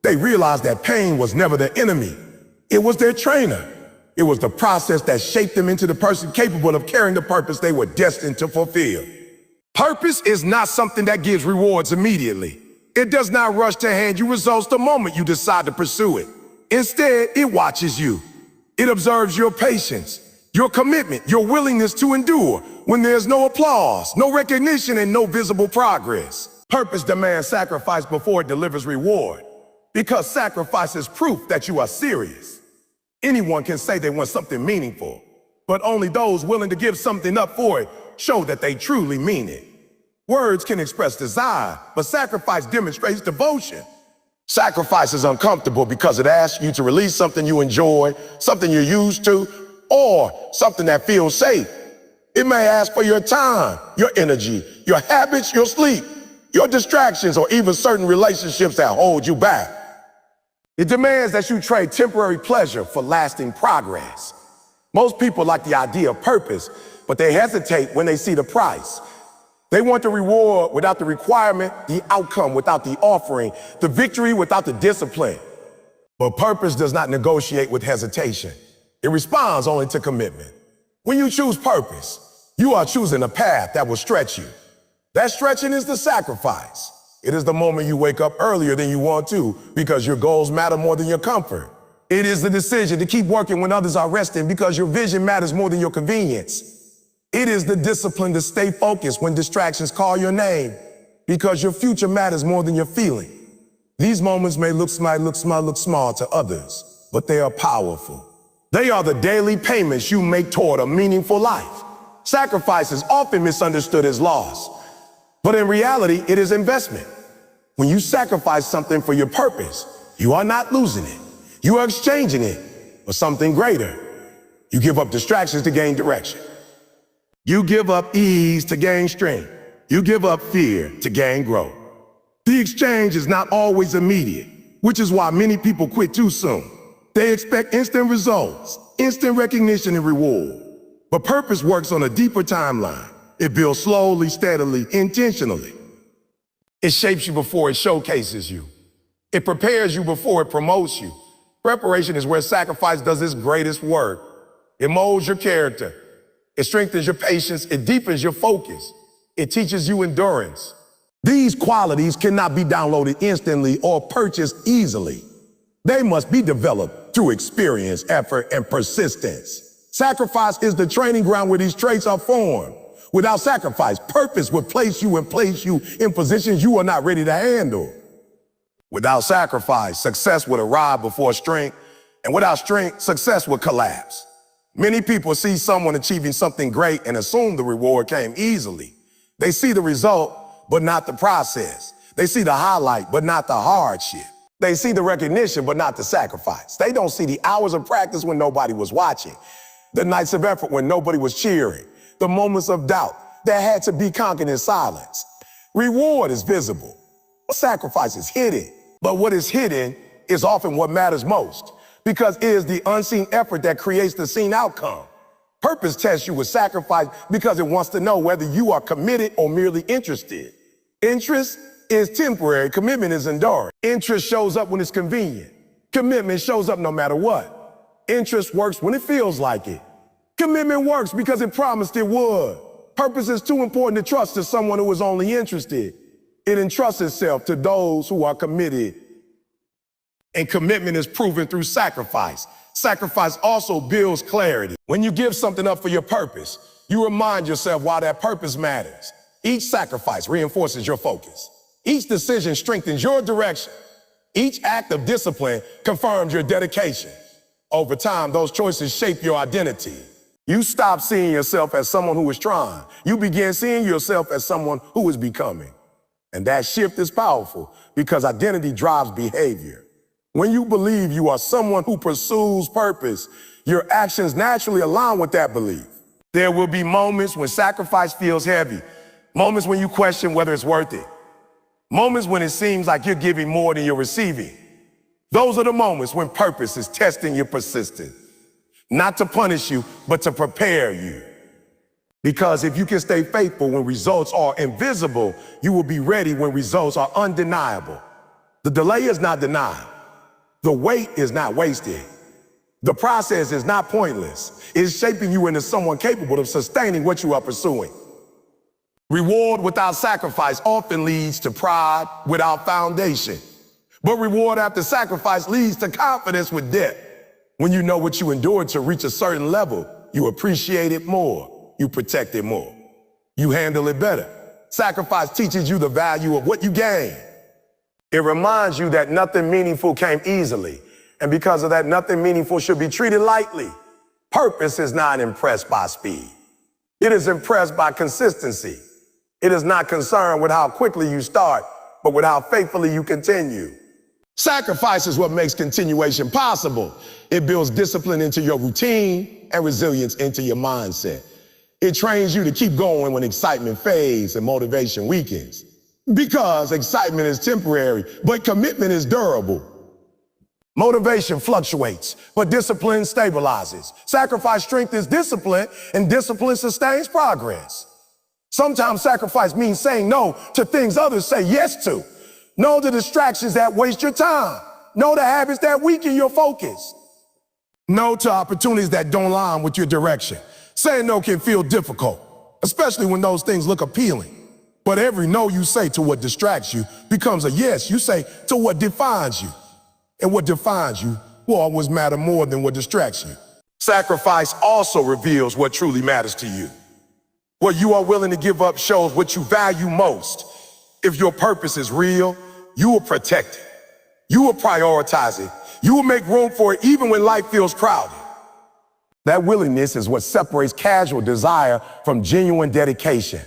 They realized that pain was never their enemy. It was their trainer. It was the process that shaped them into the person capable of carrying the purpose they were destined to fulfill. Purpose is not something that gives rewards immediately. It does not rush to hand you results the moment you decide to pursue it. Instead, it watches you. It observes your patience, your commitment, your willingness to endure when there's no applause, no recognition, and no visible progress. Purpose demands sacrifice before it delivers reward, because sacrifice is proof that you are serious. Anyone can say they want something meaningful, but only those willing to give something up for it show that they truly mean it. Words can express desire, but sacrifice demonstrates devotion. Sacrifice is uncomfortable because it asks you to release something you enjoy, something you're used to, or something that feels safe. It may ask for your time, your energy, your habits, your sleep, your distractions, or even certain relationships that hold you back. It demands that you trade temporary pleasure for lasting progress. Most people like the idea of purpose, but they hesitate when they see the price. They want the reward without the requirement, the outcome without the offering, the victory without the discipline. But purpose does not negotiate with hesitation. It responds only to commitment. When you choose purpose, you are choosing a path that will stretch you. That stretching is the sacrifice. It is the moment you wake up earlier than you want to because your goals matter more than your comfort. It is the decision to keep working when others are resting because your vision matters more than your convenience. It is the discipline to stay focused when distractions call your name because your future matters more than your feeling. These moments may look small to others, but they are powerful. They are the daily payments you make toward a meaningful life. Sacrifice is often misunderstood as loss, but in reality, it is investment. When you sacrifice something for your purpose, you are not losing it. You are exchanging it for something greater. You give up distractions to gain direction. You give up ease to gain strength. You give up fear to gain growth. The exchange is not always immediate, which is why many people quit too soon. They expect instant results. instant recognition and reward. But purpose works on a deeper timeline. It builds slowly, steadily, intentionally. It shapes you before it showcases you. It prepares you before it promotes you. Preparation is where sacrifice does its greatest work. It molds your character. It strengthens your patience. It deepens your focus. It teaches you endurance. These qualities cannot be downloaded instantly or purchased easily. They must be developed through experience, effort, and persistence. Sacrifice is the training ground where these traits are formed. Without sacrifice, purpose would place you in positions you are not ready to handle. Without sacrifice, success would arrive before strength, and without strength, success would collapse. Many people see someone achieving something great and assume the reward came easily. They see the result, but not the process. They see the highlight, but not the hardship. They see the recognition, but not the sacrifice. They don't see the hours of practice when nobody was watching, the nights of effort when nobody was cheering, the moments of doubt that had to be conquered in silence. Reward is visible. Sacrifice is hidden. But what is hidden is often what matters most, because it is the unseen effort that creates the seen outcome. Purpose tests you with sacrifice because it wants to know whether you are committed or merely interested. Interest is temporary. Commitment is enduring. Interest shows up when it's convenient. Commitment shows up no matter what. Interest works when it feels like it. Commitment works because it promised it would. Purpose is too important to trust to someone who is only interested. It entrusts itself to those who are committed. And commitment is proven through sacrifice. Sacrifice also builds clarity. When you give something up for your purpose, you remind yourself why that purpose matters. Each sacrifice reinforces your focus. Each decision strengthens your direction. Each act of discipline confirms your dedication. Over time, those choices shape your identity. You stop seeing yourself as someone who is trying. You begin seeing yourself as someone who is becoming. And that shift is powerful because identity drives behavior. When you believe you are someone who pursues purpose, your actions naturally align with that belief. There will be moments when sacrifice feels heavy, moments when you question whether it's worth it, moments when it seems like you're giving more than you're receiving. Those are the moments when purpose is testing your persistence, not to punish you, but to prepare you. Because if you can stay faithful when results are invisible, you will be ready when results are undeniable. The delay is not denial. The wait is not wasted. The process is not pointless. It's shaping you into someone capable of sustaining what you are pursuing. Reward without sacrifice often leads to pride without foundation. But reward after sacrifice leads to confidence with depth. When you know what you endured to reach a certain level, you appreciate it more. You protect it more. You handle it better. Sacrifice teaches you the value of what you gain. It reminds you that nothing meaningful came easily. And because of that, nothing meaningful should be treated lightly. Purpose is not impressed by speed. It is impressed by consistency. It is not concerned with how quickly you start, but with how faithfully you continue. Sacrifice is what makes continuation possible. It builds discipline into your routine and resilience into your mindset. It trains you to keep going when excitement fades and motivation weakens. Because excitement is temporary, but commitment is durable. Motivation fluctuates, but discipline stabilizes. Sacrifice strengthens discipline, and discipline sustains progress. Sometimes sacrifice means saying no to things others say yes to. No to distractions that waste your time. No to habits that weaken your focus. No to opportunities that don't align with your direction. Saying no can feel difficult, especially when those things look appealing. But every no you say to what distracts you becomes a yes you say to what defines you. And what defines you will always matter more than what distracts you. Sacrifice also reveals what truly matters to you. What you are willing to give up shows what you value most. If your purpose is real, you will protect it. You will prioritize it. You will make room for it even when life feels crowded. That willingness is what separates casual desire from genuine dedication.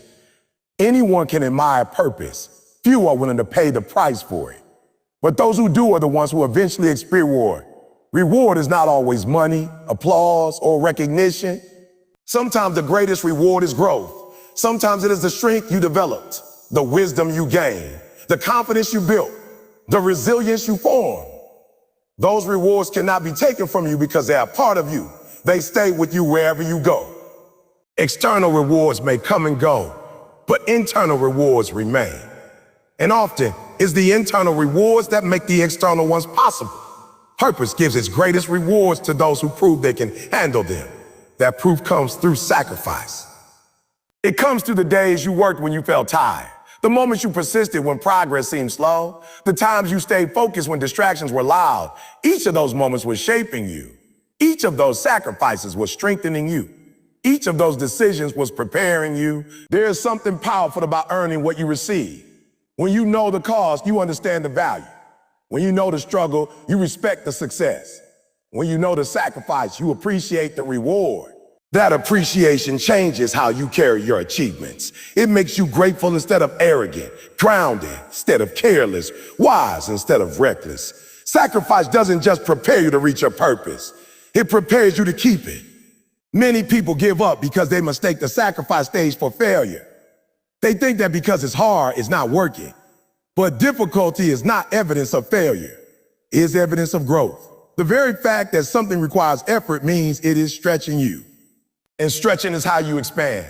Anyone can admire purpose. Few are willing to pay the price for it. But those who do are the ones who eventually experience reward. Reward is not always money, applause, or recognition. Sometimes the greatest reward is growth. Sometimes it is the strength you developed, the wisdom you gained, the confidence you built, the resilience you formed. Those rewards cannot be taken from you because they are part of you. They stay with you wherever you go. External rewards may come and go, but internal rewards remain. And often, it's the internal rewards that make the external ones possible. Purpose gives its greatest rewards to those who prove they can handle them. That proof comes through sacrifice. It comes through the days you worked when you felt tired, the moments you persisted when progress seemed slow, the times you stayed focused when distractions were loud. Each of those moments was shaping you. Each of those sacrifices was strengthening you. Each of those decisions was preparing you. There is something powerful about earning what you receive. When you know the cost, you understand the value. When you know the struggle, you respect the success. When you know the sacrifice, you appreciate the reward. That appreciation changes how you carry your achievements. It makes you grateful instead of arrogant, grounded instead of careless, wise instead of reckless. Sacrifice doesn't just prepare you to reach your purpose. It prepares you to keep it. Many people give up because they mistake the sacrifice stage for failure. They think that because it's hard, it's not working. But difficulty is not evidence of failure. It is evidence of growth. The very fact that something requires effort means it is stretching you. And stretching is how you expand.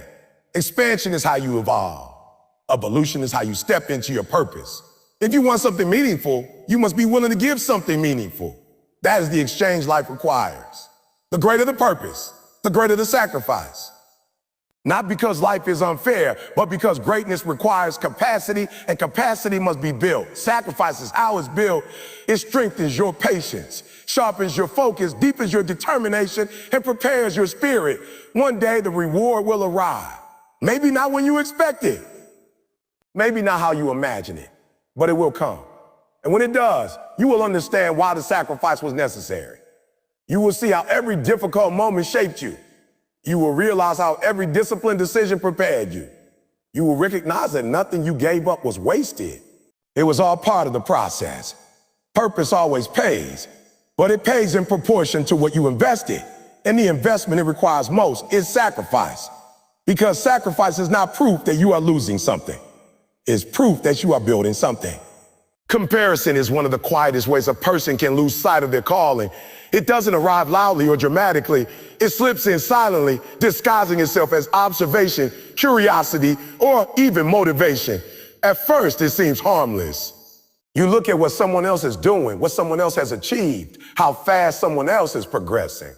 Expansion is how you evolve. Evolution is how you step into your purpose. If you want something meaningful, you must be willing to give something meaningful. That is the exchange life requires. The greater the purpose, the greater the sacrifice. Not because life is unfair, but because greatness requires capacity, and capacity must be built. Sacrifice is how it's built. It strengthens your patience, sharpens your focus, deepens your determination, and prepares your spirit. One day the reward will arrive. Maybe not when you expect it. Maybe not how you imagine it, but it will come. And when it does, you will understand why the sacrifice was necessary. You will see how every difficult moment shaped you. You will realize how every disciplined decision prepared you. You will recognize that nothing you gave up was wasted. It was all part of the process. Purpose always pays, but it pays in proportion to what you invested. And the investment it requires most is sacrifice. Because sacrifice is not proof that you are losing something. It's proof that you are building something. Comparison is one of the quietest ways a person can lose sight of their calling. It doesn't arrive loudly or dramatically. It slips in silently, disguising itself as observation, curiosity, or even motivation. At first, it seems harmless. You look at what someone else is doing, what someone else has achieved, how fast someone else is progressing.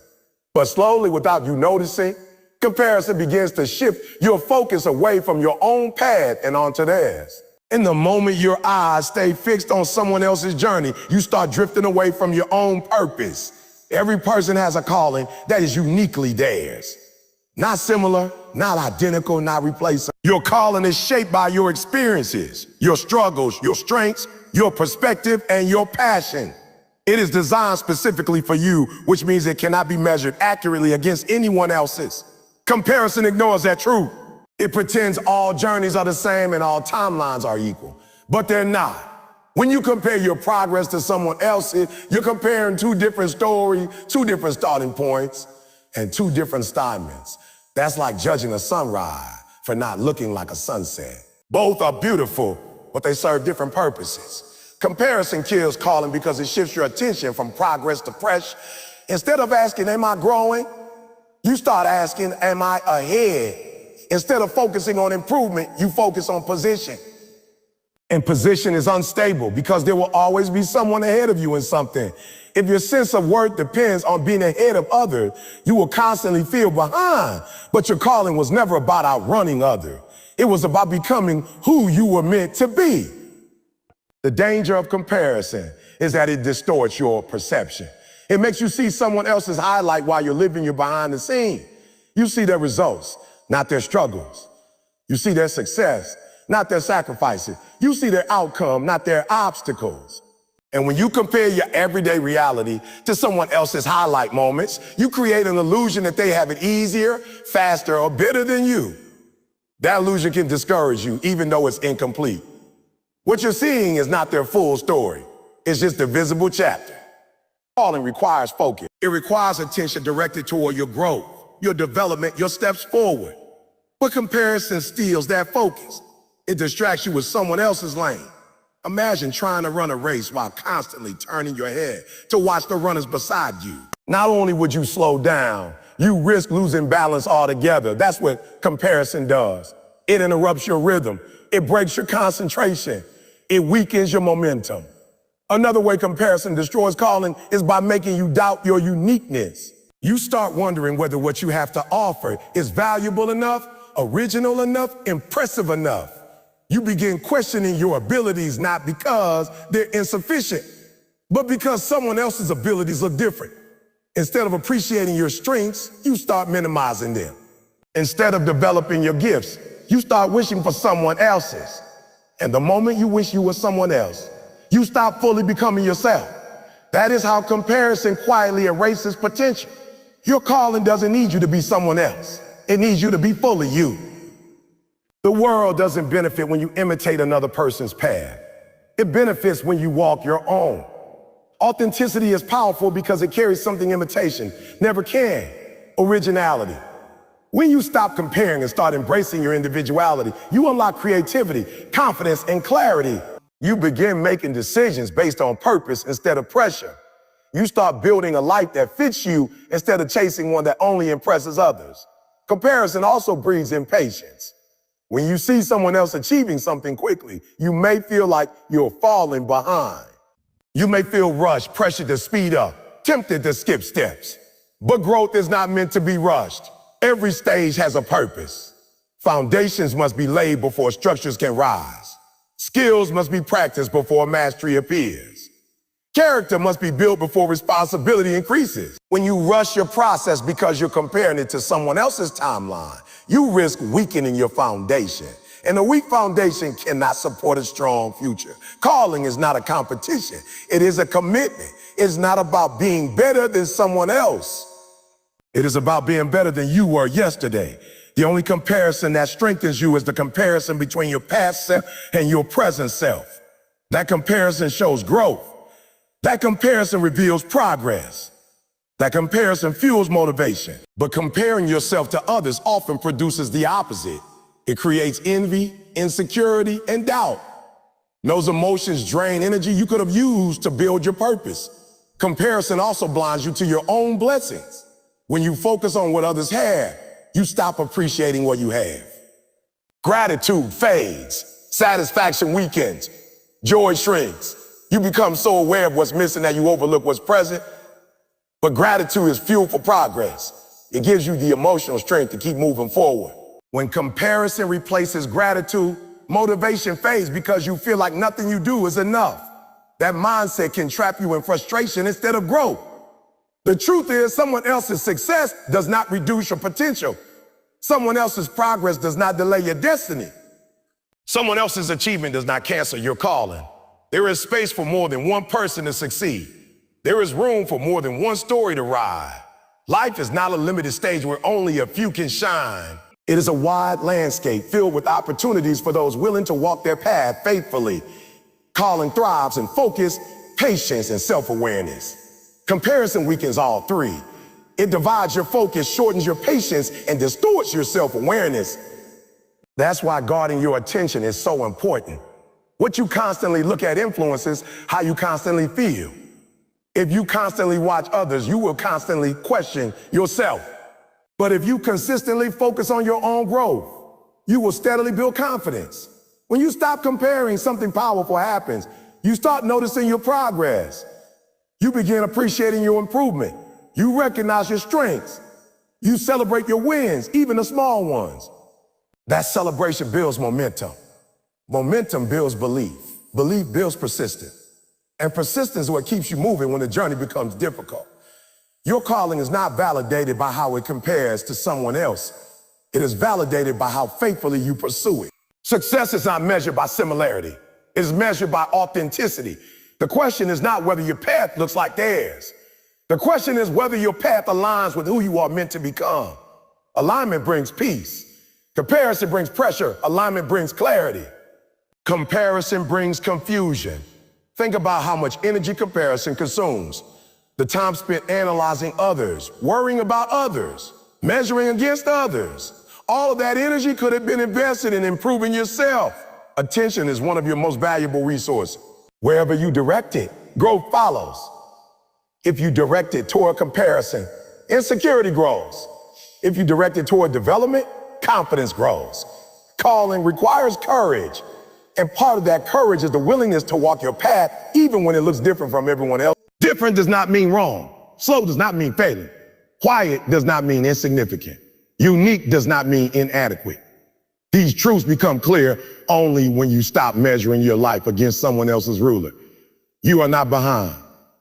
But slowly, without you noticing, comparison begins to shift your focus away from your own path and onto theirs. In the moment your eyes stay fixed on someone else's journey, you start drifting away from your own purpose. Every person has a calling that is uniquely theirs. Not similar, not identical, not replaceable. Your calling is shaped by your experiences, your struggles, your strengths, your perspective, and your passion. It is designed specifically for you, which means it cannot be measured accurately against anyone else's. Comparison ignores that truth. It pretends all journeys are the same and all timelines are equal, but they're not. When you compare your progress to someone else's, you're comparing two different stories, two different starting points, and two different stylements. That's like judging a sunrise for not looking like a sunset. Both are beautiful, but they serve different purposes. Comparison kills calling because it shifts your attention from progress to fresh. Instead of asking, am I growing? You start asking, am I ahead? Instead of focusing on improvement, you focus on position. And position is unstable because there will always be someone ahead of you in something. If your sense of worth depends on being ahead of others, you will constantly feel behind. But your calling was never about outrunning others. It was about becoming who you were meant to be. The danger of comparison is that it distorts your perception. It makes you see someone else's highlight while you're living your behind the scene. You see their results, not their struggles. You see their success, not their sacrifices. You see their outcome, not their obstacles. And when you compare your everyday reality to someone else's highlight moments, you create an illusion that they have it easier, faster, or better than you. That illusion can discourage you, even though it's incomplete. What you're seeing is not their full story. It's just a visible chapter. Calling requires focus. It requires attention directed toward your growth, your development, your steps forward. But comparison steals that focus. It distracts you with someone else's lane. Imagine trying to run a race while constantly turning your head to watch the runners beside you. Not only would you slow down, you risk losing balance altogether. That's what comparison does. It interrupts your rhythm. It breaks your concentration. It weakens your momentum. Another way comparison destroys calling is by making you doubt your uniqueness. You start wondering whether what you have to offer is valuable enough, original enough, impressive enough. You begin questioning your abilities not because they're insufficient, but because someone else's abilities look different. Instead of appreciating your strengths, you start minimizing them. Instead of developing your gifts, you start wishing for someone else's. And the moment you wish you were someone else, you stop fully becoming yourself. That is how comparison quietly erases potential. Your calling doesn't need you to be someone else. It needs you to be fully you. The world doesn't benefit when you imitate another person's path. It benefits when you walk your own. Authenticity is powerful because it carries something imitation never can: originality. When you stop comparing and start embracing your individuality, you unlock creativity, confidence, and clarity. You begin making decisions based on purpose instead of pressure. You start building a life that fits you instead of chasing one that only impresses others. Comparison also breeds impatience. When you see someone else achieving something quickly, you may feel like you're falling behind. You may feel rushed, pressured to speed up, tempted to skip steps. But growth is not meant to be rushed. Every stage has a purpose. Foundations must be laid before structures can rise. Skills must be practiced before mastery appears. Character must be built before responsibility increases. When you rush your process because you're comparing it to someone else's timeline, you risk weakening your foundation. And a weak foundation cannot support a strong future. Calling is not a competition. It is a commitment. It's not about being better than someone else. It is about being better than you were yesterday. The only comparison that strengthens you is the comparison between your past self and your present self. That comparison shows growth. That comparison reveals progress. That comparison fuels motivation. But comparing yourself to others often produces the opposite. It creates envy, insecurity, and doubt. Those emotions drain energy you could have used to build your purpose. Comparison also blinds you to your own blessings. When you focus on what others have, you stop appreciating what you have. Gratitude fades. Satisfaction weakens. Joy shrinks. You become so aware of what's missing that you overlook what's present. But gratitude is fuel for progress. It gives you the emotional strength to keep moving forward. When comparison replaces gratitude, motivation fades because you feel like nothing you do is enough. That mindset can trap you in frustration instead of growth. The truth is, someone else's success does not reduce your potential. Someone else's progress does not delay your destiny. Someone else's achievement does not cancel your calling. There is space for more than one person to succeed. There is room for more than one story to ride. Life is not a limited stage where only a few can shine. It is a wide landscape filled with opportunities for those willing to walk their path faithfully. Calling thrives in focus, patience, and self-awareness. Comparison weakens all three. It divides your focus, shortens your patience, and distorts your self-awareness. That's why guarding your attention is so important. What you constantly look at influences how you constantly feel. If you constantly watch others, you will constantly question yourself. But if you consistently focus on your own growth, you will steadily build confidence. When you stop comparing, something powerful happens. You start noticing your progress. You begin appreciating your improvement. You recognize your strengths. You celebrate your wins, even the small ones. That celebration builds momentum. Momentum builds belief. Belief builds persistence. And persistence is what keeps you moving when the journey becomes difficult. Your calling is not validated by how it compares to someone else. It is validated by how faithfully you pursue it. Success is not measured by similarity. It is measured by authenticity. The question is not whether your path looks like theirs. The question is whether your path aligns with who you are meant to become. Alignment brings peace. Comparison brings pressure. Alignment brings clarity. Comparison brings confusion. Think about how much energy comparison consumes. The time spent analyzing others, worrying about others, measuring against others. All of that energy could have been invested in improving yourself. Attention is one of your most valuable resources. Wherever you direct it, growth follows. If you direct it toward comparison, insecurity grows. If you direct it toward development, confidence grows. Calling requires courage. And part of that courage is the willingness to walk your path even when it looks different from everyone else. Different does not mean wrong. Slow does not mean failing. Quiet does not mean insignificant. Unique does not mean inadequate. These truths become clear only when you stop measuring your life against someone else's ruler. You are not behind.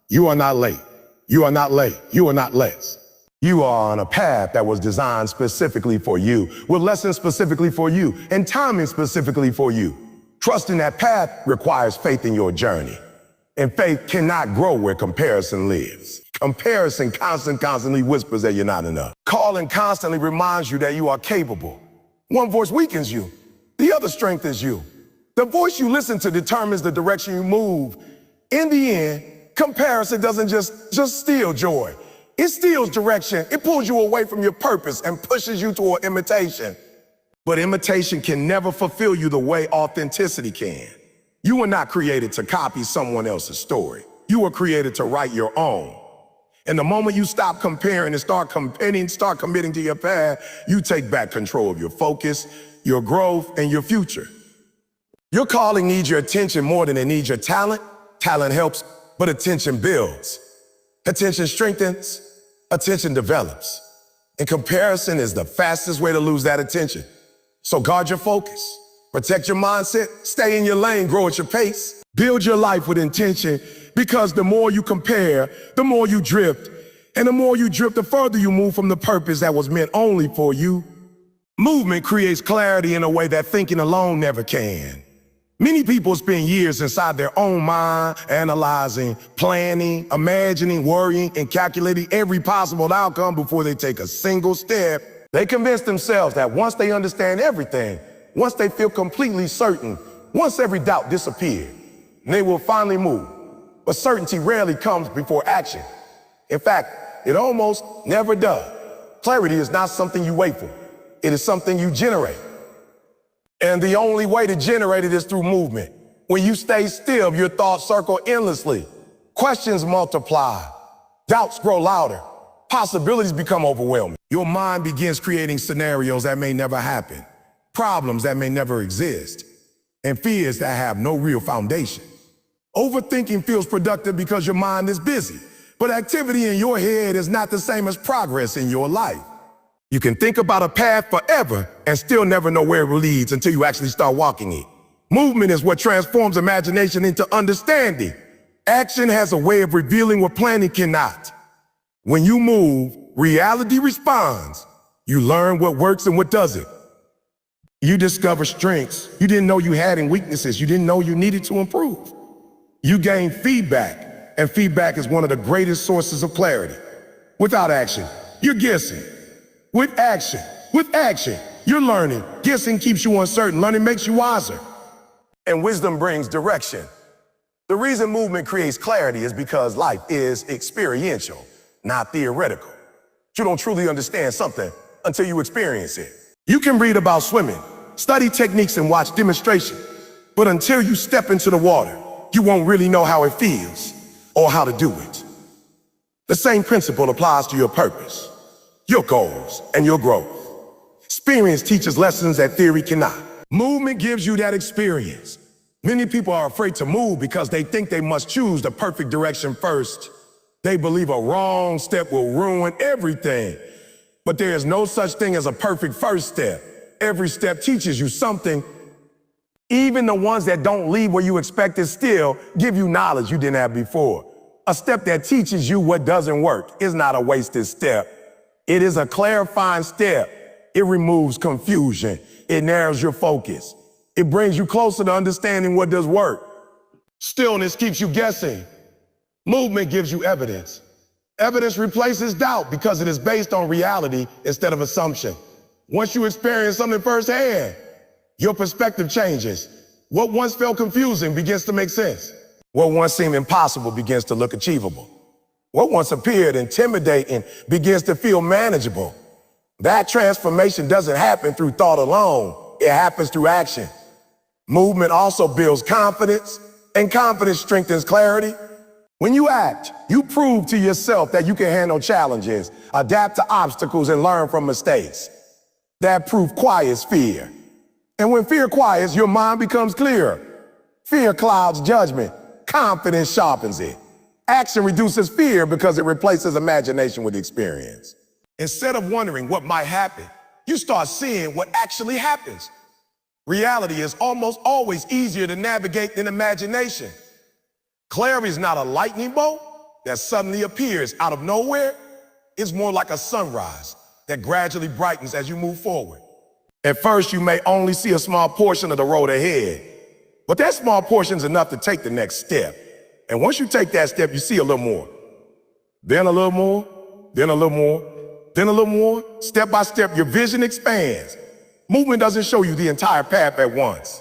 You are not late. You are not late. You are not less. You are on a path that was designed specifically for you, with lessons specifically for you, and timing specifically for you. Trusting that path requires faith in your journey. And faith cannot grow where comparison lives. Comparison constantly whispers that you're not enough. Calling constantly reminds you that you are capable. One voice weakens you. The other strengthens you. The voice you listen to determines the direction you move. In the end, comparison doesn't just steal joy. It steals direction. It pulls you away from your purpose and pushes you toward imitation. But imitation can never fulfill you the way authenticity can. You were not created to copy someone else's story. You were created to write your own. And the moment you stop comparing and start committing to your path, you take back control of your focus, your growth, and your future. Your calling needs your attention more than it needs your talent. Talent helps, but attention builds. Attention strengthens, attention develops. And comparison is the fastest way to lose that attention. So guard your focus, protect your mindset, stay in your lane, grow at your pace. Build your life with intention, because the more you compare, the more you drift. And the more you drift, the further you move from the purpose that was meant only for you. Movement creates clarity in a way that thinking alone never can. Many people spend years inside their own mind, analyzing, planning, imagining, worrying, and calculating every possible outcome before they take a single step. They convince themselves that once they understand everything, once they feel completely certain, once every doubt disappears, they will finally move. But certainty rarely comes before action. In fact, it almost never does. Clarity is not something you wait for. It is something you generate. And the only way to generate it is through movement. When you stay still, your thoughts circle endlessly. Questions multiply. Doubts grow louder. Possibilities become overwhelming. Your mind begins creating scenarios that may never happen, problems that may never exist, and fears that have no real foundation. Overthinking feels productive because your mind is busy, but activity in your head is not the same as progress in your life. You can think about a path forever and still never know where it leads until you actually start walking it. Movement is what transforms imagination into understanding. Action has a way of revealing what planning cannot. When you move, reality responds. You learn what works and what doesn't. You discover strengths you didn't know you had and weaknesses you didn't know you needed to improve. You gain feedback, and feedback is one of the greatest sources of clarity. Without action, you're guessing. With action, you're learning. Guessing keeps you uncertain. Learning makes you wiser. And wisdom brings direction. The reason movement creates clarity is because life is experiential, not theoretical. You don't truly understand something until you experience it. You can read about swimming, study techniques, and watch demonstrations, but until you step into the water, you won't really know how it feels or how to do it. The same principle applies to your purpose, your goals, and your growth. Experience teaches lessons that theory cannot. Movement gives you that experience. Many people are afraid to move because they think they must choose the perfect direction first. They believe a wrong step will ruin everything. But there is no such thing as a perfect first step. Every step teaches you something. Even the ones that don't lead where you expected still give you knowledge you didn't have before. A step that teaches you what doesn't work is not a wasted step. It is a clarifying step. It removes confusion. It narrows your focus. It brings you closer to understanding what does work. Stillness keeps you guessing. Movement gives you evidence. Evidence replaces doubt because it is based on reality instead of assumption. Once you experience something firsthand, your perspective changes. What once felt confusing begins to make sense. What once seemed impossible begins to look achievable. What once appeared intimidating begins to feel manageable. That transformation doesn't happen through thought alone. It happens through action. Movement also builds confidence, and confidence strengthens clarity. When you act, you prove to yourself that you can handle challenges, adapt to obstacles, and learn from mistakes. That proof quiets fear. And when fear quiets, your mind becomes clearer. Fear clouds judgment. Confidence sharpens it. Action reduces fear because it replaces imagination with experience. Instead of wondering what might happen, you start seeing what actually happens. Reality is almost always easier to navigate than imagination. Clarity is not a lightning bolt that suddenly appears out of nowhere. It's more like a sunrise that gradually brightens as you move forward. At first, you may only see a small portion of the road ahead, but that small portion is enough to take the next step. And once you take that step, you see a little more. Then a little more, then a little more, then a little more. Step by step, your vision expands. Movement doesn't show you the entire path at once.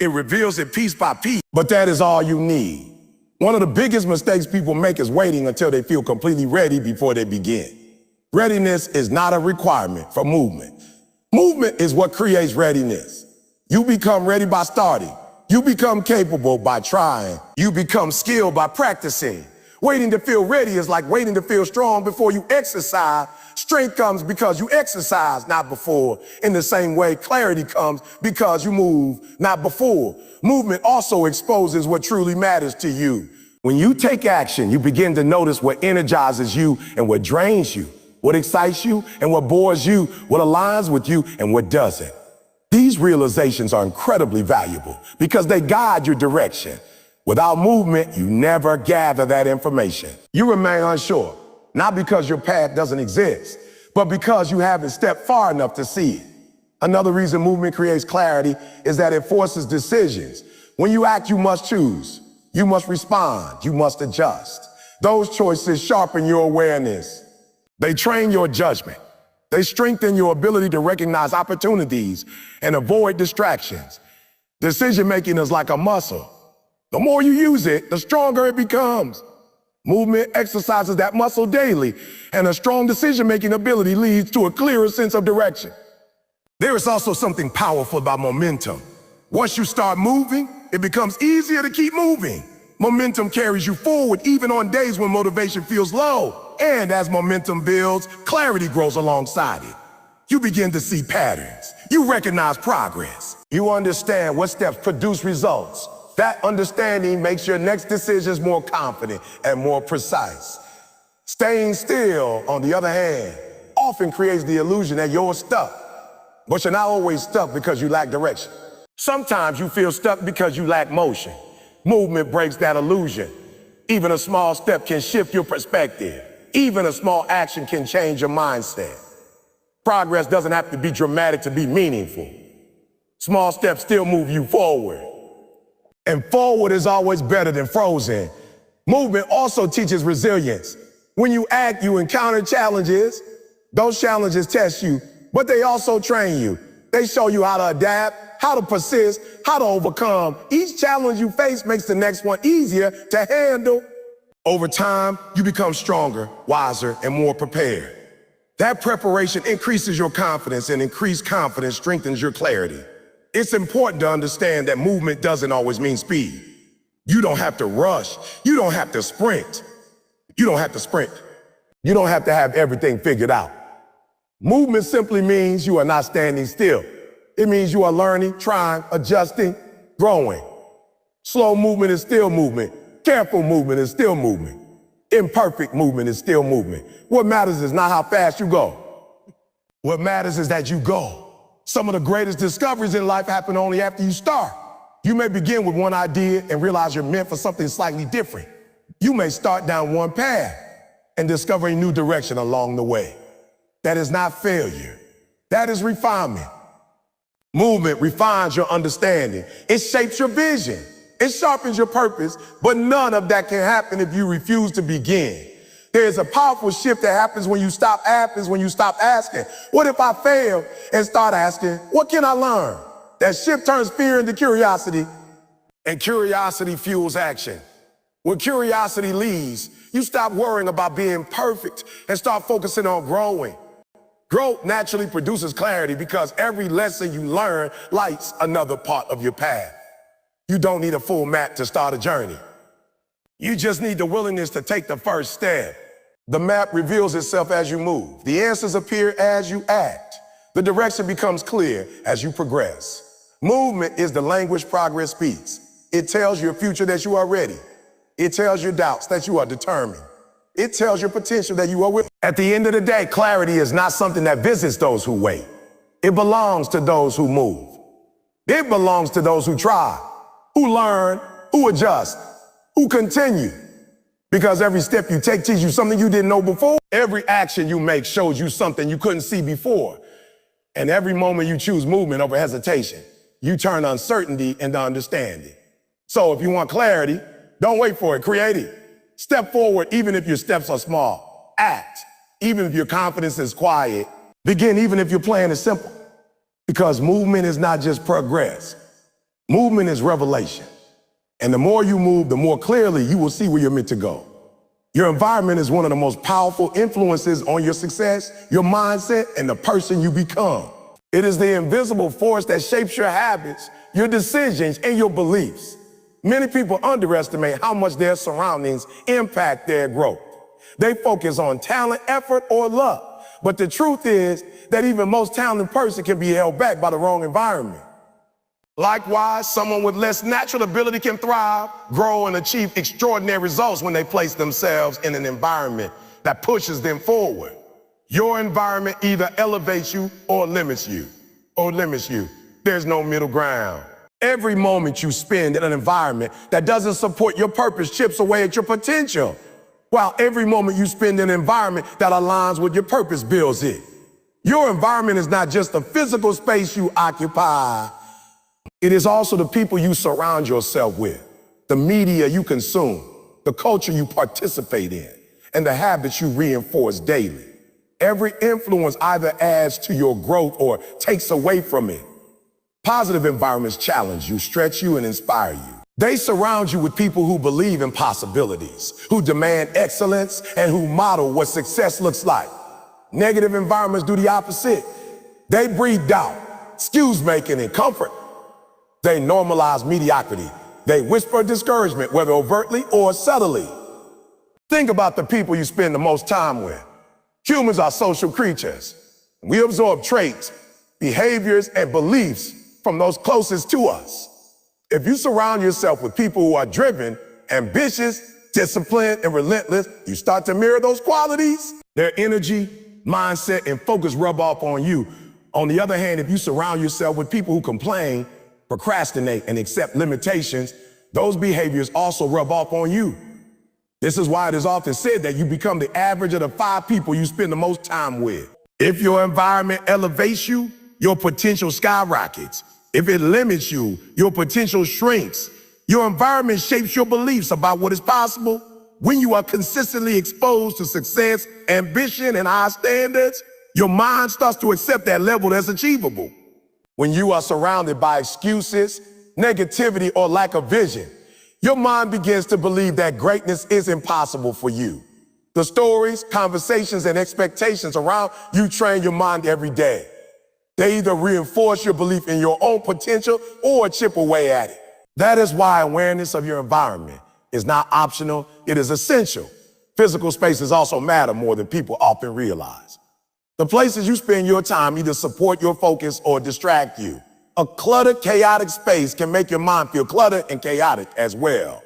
It reveals it piece by piece, but that is all you need. One of the biggest mistakes people make is waiting until they feel completely ready before they begin. Readiness is not a requirement for movement. Movement is what creates readiness. You become ready by starting. You become capable by trying. You become skilled by practicing. Waiting to feel ready is like waiting to feel strong before you exercise. Strength comes because you exercise, not before. In the same way, clarity comes because you move, not before. Movement also exposes what truly matters to you. When you take action, you begin to notice what energizes you and what drains you, what excites you and what bores you, what aligns with you and what doesn't. These realizations are incredibly valuable because they guide your direction. Without movement, you never gather that information. You remain unsure, not because your path doesn't exist, but because you haven't stepped far enough to see it. Another reason movement creates clarity is that it forces decisions. When you act, you must choose. You must respond. You must adjust. Those choices sharpen your awareness. They train your judgment. They strengthen your ability to recognize opportunities and avoid distractions. Decision-making is like a muscle. The more you use it, the stronger it becomes. Movement exercises that muscle daily, and a strong decision-making ability leads to a clearer sense of direction. There is also something powerful about momentum. Once you start moving, it becomes easier to keep moving. Momentum carries you forward even on days when motivation feels low. And as momentum builds, clarity grows alongside it. You begin to see patterns. You recognize progress. You understand what steps produce results. That understanding makes your next decisions more confident and more precise. Staying still, on the other hand, often creates the illusion that you're stuck. But you're not always stuck because you lack direction. Sometimes you feel stuck because you lack motion. Movement breaks that illusion. Even a small step can shift your perspective. Even a small action can change your mindset. Progress doesn't have to be dramatic to be meaningful. Small steps still move you forward. And forward is always better than frozen. Movement also teaches resilience. When you act, you encounter challenges. Those challenges test you, but they also train you. They show you how to adapt, how to persist, how to overcome. Each challenge you face makes the next one easier to handle. Over time, you become stronger, wiser, and more prepared. That preparation increases your confidence, and increased confidence strengthens your clarity. It's important to understand that movement doesn't always mean speed. You don't have to rush. You don't have to sprint. You don't have to sprint. You don't have to have everything figured out. Movement simply means you are not standing still. It means you are learning, trying, adjusting, growing. Slow movement is still movement. Careful movement is still movement. Imperfect movement is still movement. What matters is not how fast you go. What matters is that you go. Some of the greatest discoveries in life happen only after you start. You may begin with one idea and realize you're meant for something slightly different. You may start down one path and discover a new direction along the way. That is not failure. That is refinement. Movement refines your understanding. It shapes your vision. It sharpens your purpose, but none of that can happen if you refuse to begin. There is a powerful shift that happens when you stop asking, what if I fail? And start asking, what can I learn? That shift turns fear into curiosity, and curiosity fuels action. When curiosity leads, you stop worrying about being perfect and start focusing on growing. Growth naturally produces clarity because every lesson you learn lights another part of your path. You don't need a full map to start a journey. You just need the willingness to take the first step. The map reveals itself as you move. The answers appear as you act. The direction becomes clear as you progress. Movement is the language progress speaks. It tells your future that you are ready. It tells your doubts that you are determined. It tells your potential that you are with. At the end of the day, clarity is not something that visits those who wait. It belongs to those who move. It belongs to those who try, who learn, who adjust, who continue. Because every step you take teaches you something you didn't know before. Every action you make shows you something you couldn't see before. And every moment you choose movement over hesitation, you turn uncertainty into understanding. So if you want clarity, don't wait for it, create it. Step forward even if your steps are small. Act even if your confidence is quiet. Begin even if your plan is simple. Because movement is not just progress. Movement is revelation. And the more you move, the more clearly you will see where you're meant to go. Your environment is one of the most powerful influences on your success, your mindset, and the person you become. It is the invisible force that shapes your habits, your decisions, and your beliefs. Many people underestimate how much their surroundings impact their growth. They focus on talent, effort, or luck. But the truth is that even most talented person can be held back by the wrong environment. Likewise, someone with less natural ability can thrive, grow, and achieve extraordinary results when they place themselves in an environment that pushes them forward. Your environment either elevates you or limits you. There's no middle ground. Every moment you spend in an environment that doesn't support your purpose chips away at your potential, while every moment you spend in an environment that aligns with your purpose builds it. Your environment is not just the physical space you occupy. It is also the people you surround yourself with, the media you consume, the culture you participate in, and the habits you reinforce daily. Every influence either adds to your growth or takes away from it. Positive environments challenge you, stretch you, and inspire you. They surround you with people who believe in possibilities, who demand excellence, and who model what success looks like. Negative environments do the opposite. They breed doubt, excuse-making, and comfort. They normalize mediocrity. They whisper discouragement, whether overtly or subtly. Think about the people you spend the most time with. Humans are social creatures. We absorb traits, behaviors, and beliefs from those closest to us. If you surround yourself with people who are driven, ambitious, disciplined, and relentless, you start to mirror those qualities. Their energy, mindset, and focus rub off on you. On the other hand, if you surround yourself with people who complain, procrastinate, and accept limitations, those behaviors also rub off on you. This is why it is often said that you become the average of the 5 people you spend the most time with. If your environment elevates you, your potential skyrockets. If it limits you, your potential shrinks. Your environment shapes your beliefs about what is possible. When you are consistently exposed to success, ambition, and high standards, your mind starts to accept that level as achievable. When you are surrounded by excuses, negativity, or lack of vision, your mind begins to believe that greatness is impossible for you. The stories, conversations, and expectations around you train your mind every day. They either reinforce your belief in your own potential or chip away at it. That is why awareness of your environment is not optional, it is essential. Physical spaces also matter more than people often realize. The places you spend your time either support your focus or distract you. A cluttered, chaotic space can make your mind feel cluttered and chaotic as well.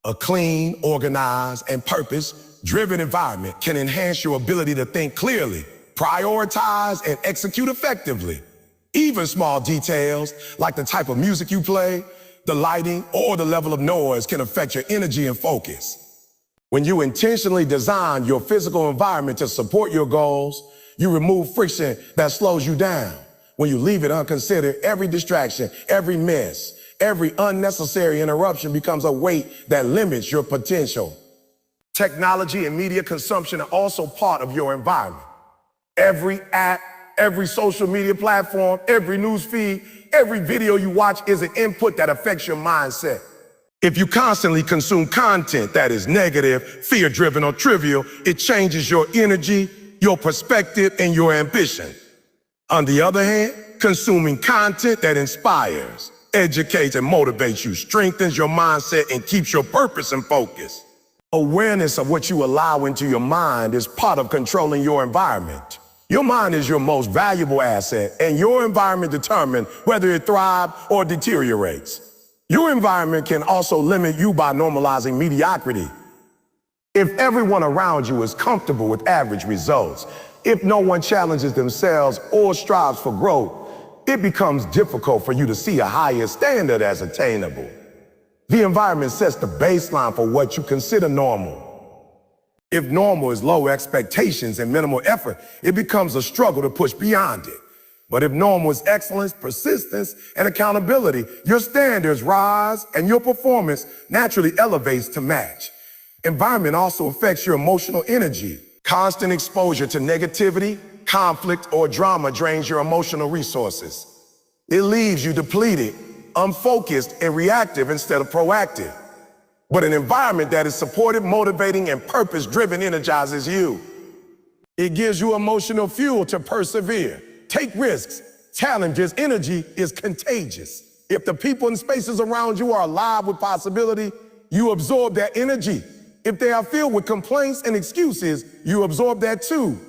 A clean, organized, and purpose-driven environment can enhance your ability to think clearly, prioritize, and execute effectively. Even small details, like the type of music you play, the lighting, or the level of noise can affect your energy and focus. When you intentionally design your physical environment to support your goals, you remove friction that slows you down. When you leave it unconsidered, every distraction, every miss, every unnecessary interruption becomes a weight that limits your potential. Technology and media consumption are also part of your environment. Every app, every social media platform, every news feed, every video you watch is an input that affects your mindset. If you constantly consume content that is negative, fear-driven, or trivial, it changes your energy, your perspective, and your ambition. On the other hand, consuming content that inspires, educates and motivates you, strengthens your mindset, and keeps your purpose in focus. Awareness of what you allow into your mind is part of controlling your environment. Your mind is your most valuable asset, and your environment determines whether it thrives or deteriorates. Your environment can also limit you by normalizing mediocrity. If everyone around you is comfortable with average results, if no one challenges themselves or strives for growth, it becomes difficult for you to see a higher standard as attainable. The environment sets the baseline for what you consider normal. If normal is low expectations and minimal effort, it becomes a struggle to push beyond it. But if normal is excellence, persistence, and accountability, your standards rise and your performance naturally elevates to match. Environment also affects your emotional energy. Constant exposure to negativity, conflict, or drama drains your emotional resources. It leaves you depleted, unfocused, and reactive instead of proactive. But an environment that is supportive, motivating, and purpose-driven energizes you. It gives you emotional fuel to persevere, take risks. Challenges, energy is contagious. If the people and spaces around you are alive with possibility, you absorb that energy. If they are filled with complaints and excuses, you absorb that too.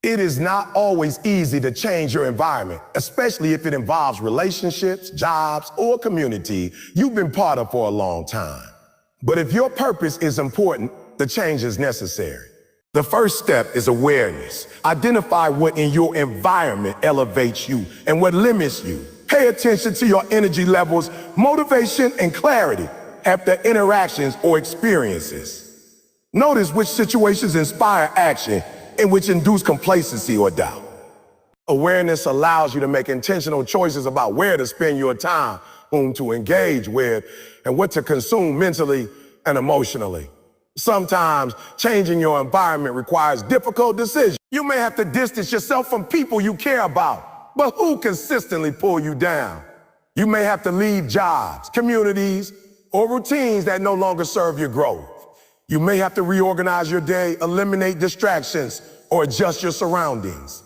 It is not always easy to change your environment, especially if it involves relationships, jobs, or community you've been part of for a long time. But if your purpose is important, the change is necessary. The first step is awareness. Identify what in your environment elevates you and what limits you. Pay attention to your energy levels, motivation, and clarity after interactions or experiences. Notice which situations inspire action and which induce complacency or doubt. Awareness allows you to make intentional choices about where to spend your time, whom to engage with, and what to consume mentally and emotionally. Sometimes changing your environment requires difficult decisions. You may have to distance yourself from people you care about, but who consistently pull you down? You may have to leave jobs, communities, or routines that no longer serve your growth. You may have to reorganize your day, eliminate distractions, or adjust your surroundings.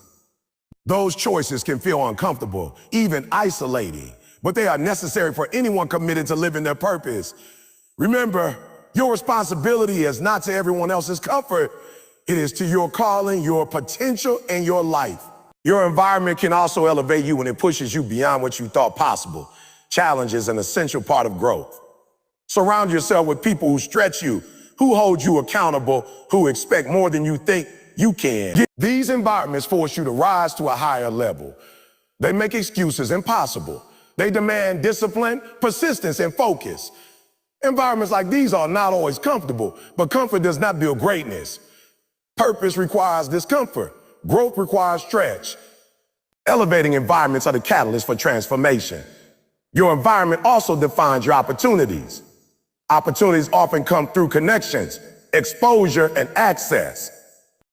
Those choices can feel uncomfortable, even isolating, but they are necessary for anyone committed to living their purpose. Remember, your responsibility is not to everyone else's comfort. It is to your calling, your potential, and your life. Your environment can also elevate you when it pushes you beyond what you thought possible. Challenge is an essential part of growth. Surround yourself with people who stretch you, who hold you accountable, who expect more than you think you can. These environments force you to rise to a higher level. They make excuses impossible. They demand discipline, persistence, and focus. Environments like these are not always comfortable, but comfort does not build greatness. Purpose requires discomfort. Growth requires stretch. Elevating environments are the catalyst for transformation. Your environment also defines your opportunities. Opportunities often come through connections, exposure, and access.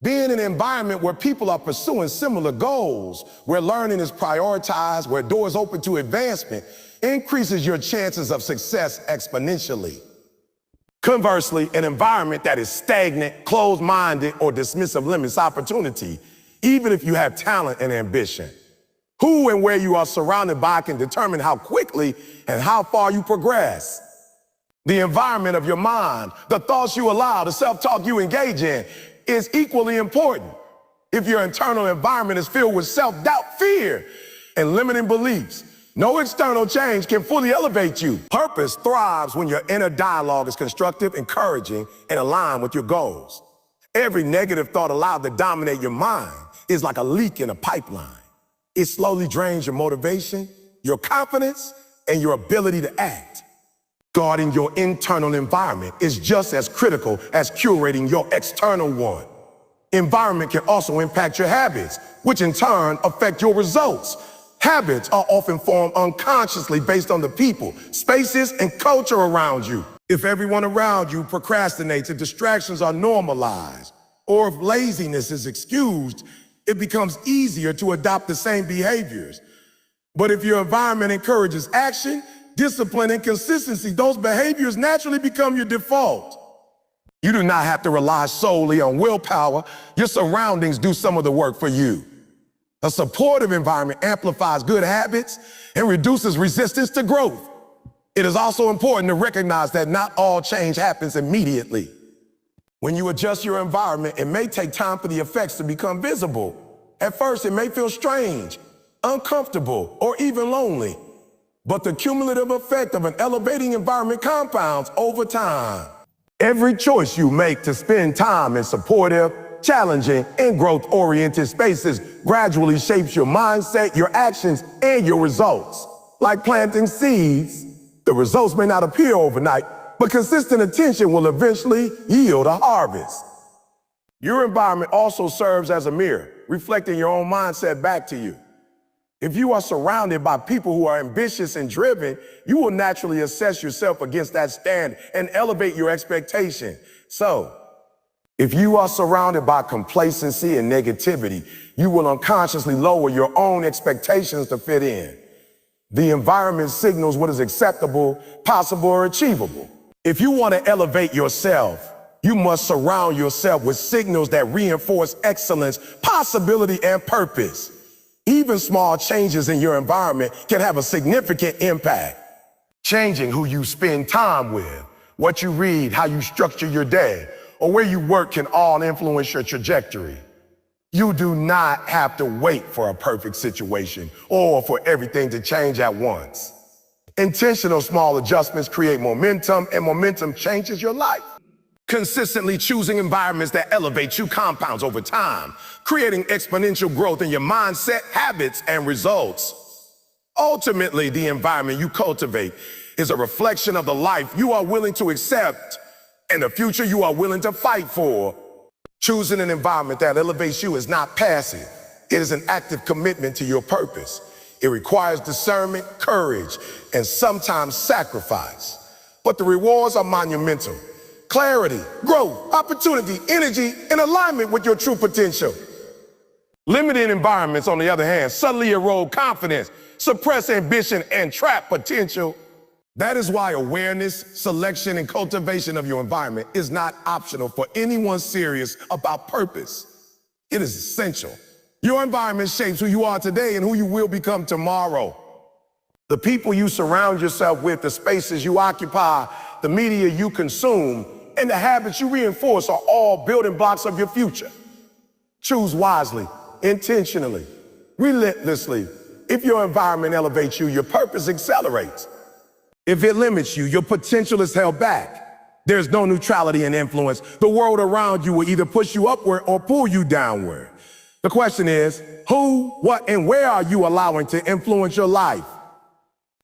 Being in an environment where people are pursuing similar goals, where learning is prioritized, where doors open to advancement, increases your chances of success exponentially. Conversely, an environment that is stagnant, closed-minded, or dismissive limits opportunity, even if you have talent and ambition. Who and where you are surrounded by can determine how quickly and how far you progress. The environment of your mind, the thoughts you allow, the self-talk you engage in, is equally important. If your internal environment is filled with self-doubt, fear, and limiting beliefs, no external change can fully elevate you. Purpose thrives when your inner dialogue is constructive, encouraging, and aligned with your goals. Every negative thought allowed to dominate your mind is like a leak in a pipeline. It slowly drains your motivation, your confidence, and your ability to act. Guarding your internal environment is just as critical as curating your external one. Environment can also impact your habits, which in turn affect your results. Habits are often formed unconsciously based on the people, spaces, and culture around you. If everyone around you procrastinates, if distractions are normalized, or if laziness is excused, it becomes easier to adopt the same behaviors. But if your environment encourages action, discipline, and consistency, those behaviors naturally become your default. You do not have to rely solely on willpower. Your surroundings do some of the work for you. A supportive environment amplifies good habits and reduces resistance to growth. It is also important to recognize that not all change happens immediately. When you adjust your environment, it may take time for the effects to become visible. At first, it may feel strange, uncomfortable, or even lonely. But the cumulative effect of an elevating environment compounds over time. Every choice you make to spend time in supportive, challenging, and growth-oriented spaces gradually shapes your mindset, your actions, and your results. Like planting seeds, the results may not appear overnight, but consistent attention will eventually yield a harvest. Your environment also serves as a mirror, reflecting your own mindset back to you. If you are surrounded by people who are ambitious and driven, you will naturally assess yourself against that standard and elevate your expectation. So, if you are surrounded by complacency and negativity, you will unconsciously lower your own expectations to fit in. The environment signals what is acceptable, possible, or achievable. If you want to elevate yourself, you must surround yourself with signals that reinforce excellence, possibility, and purpose. Even small changes in your environment can have a significant impact. Changing who you spend time with, what you read, how you structure your day, or where you work can all influence your trajectory. You do not have to wait for a perfect situation or for everything to change at once. Intentional small adjustments create momentum, and momentum changes your life. Consistently choosing environments that elevate you compounds over time, creating exponential growth in your mindset, habits, and results. Ultimately, the environment you cultivate is a reflection of the life you are willing to accept and the future you are willing to fight for. Choosing an environment that elevates you is not passive. It is an active commitment to your purpose. It requires discernment, courage, and sometimes sacrifice. But the rewards are monumental. Clarity, growth, opportunity, energy, and alignment with your true potential. Limited environments, on the other hand, subtly erode confidence, suppress ambition, and trap potential. That is why awareness, selection, and cultivation of your environment is not optional for anyone serious about purpose. It is essential. Your environment shapes who you are today and who you will become tomorrow. The people you surround yourself with, the spaces you occupy, the media you consume, and the habits you reinforce are all building blocks of your future. Choose wisely, intentionally, relentlessly. If your environment elevates you, your purpose accelerates. If it limits you, your potential is held back. There's no neutrality in influence. The world around you will either push you upward or pull you downward. The question is, who, what, and where are you allowing to influence your life?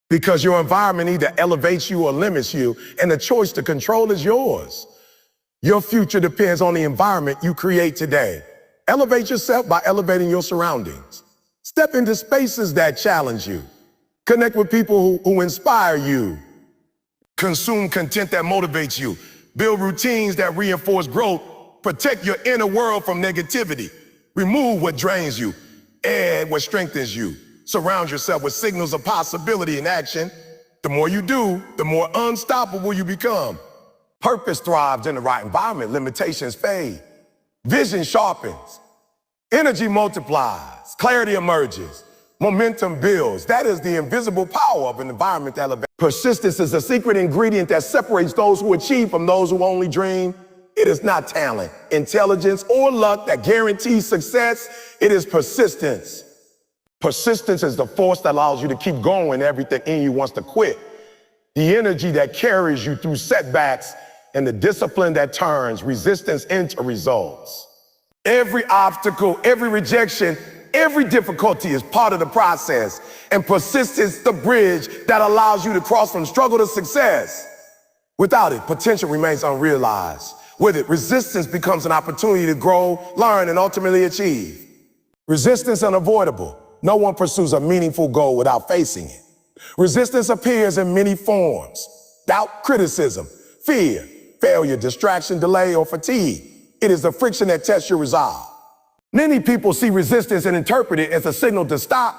Because your environment either elevates you or limits you, and the choice to control is yours. Your future depends on the environment you create today. Elevate yourself by elevating your surroundings. Step into spaces that challenge you. Connect with people who inspire you. Consume content that motivates you. Build routines that reinforce growth. Protect your inner world from negativity. Remove what drains you. Add what strengthens you. Surround yourself with signals of possibility and action. The more you do, the more unstoppable you become. Purpose thrives in the right environment. Limitations fade. Vision sharpens. Energy multiplies. Clarity emerges. Momentum builds. That is the invisible power of an environment that elevates. Persistence is a secret ingredient that separates those who achieve from those who only dream. It is not talent, intelligence, or luck that guarantees success. It is persistence. Persistence is the force that allows you to keep going when everything in you wants to quit. The energy that carries you through setbacks and the discipline that turns resistance into results. Every obstacle, every rejection, every difficulty is part of the process, and persistence is the bridge that allows you to cross from struggle to success. Without it, potential remains unrealized. With it, resistance becomes an opportunity to grow, learn, and ultimately achieve. Resistance unavoidable. No one pursues a meaningful goal without facing it. Resistance appears in many forms: doubt, criticism, fear, failure, distraction, delay, or fatigue. It is the friction that tests your resolve. Many people see resistance and interpret it as a signal to stop,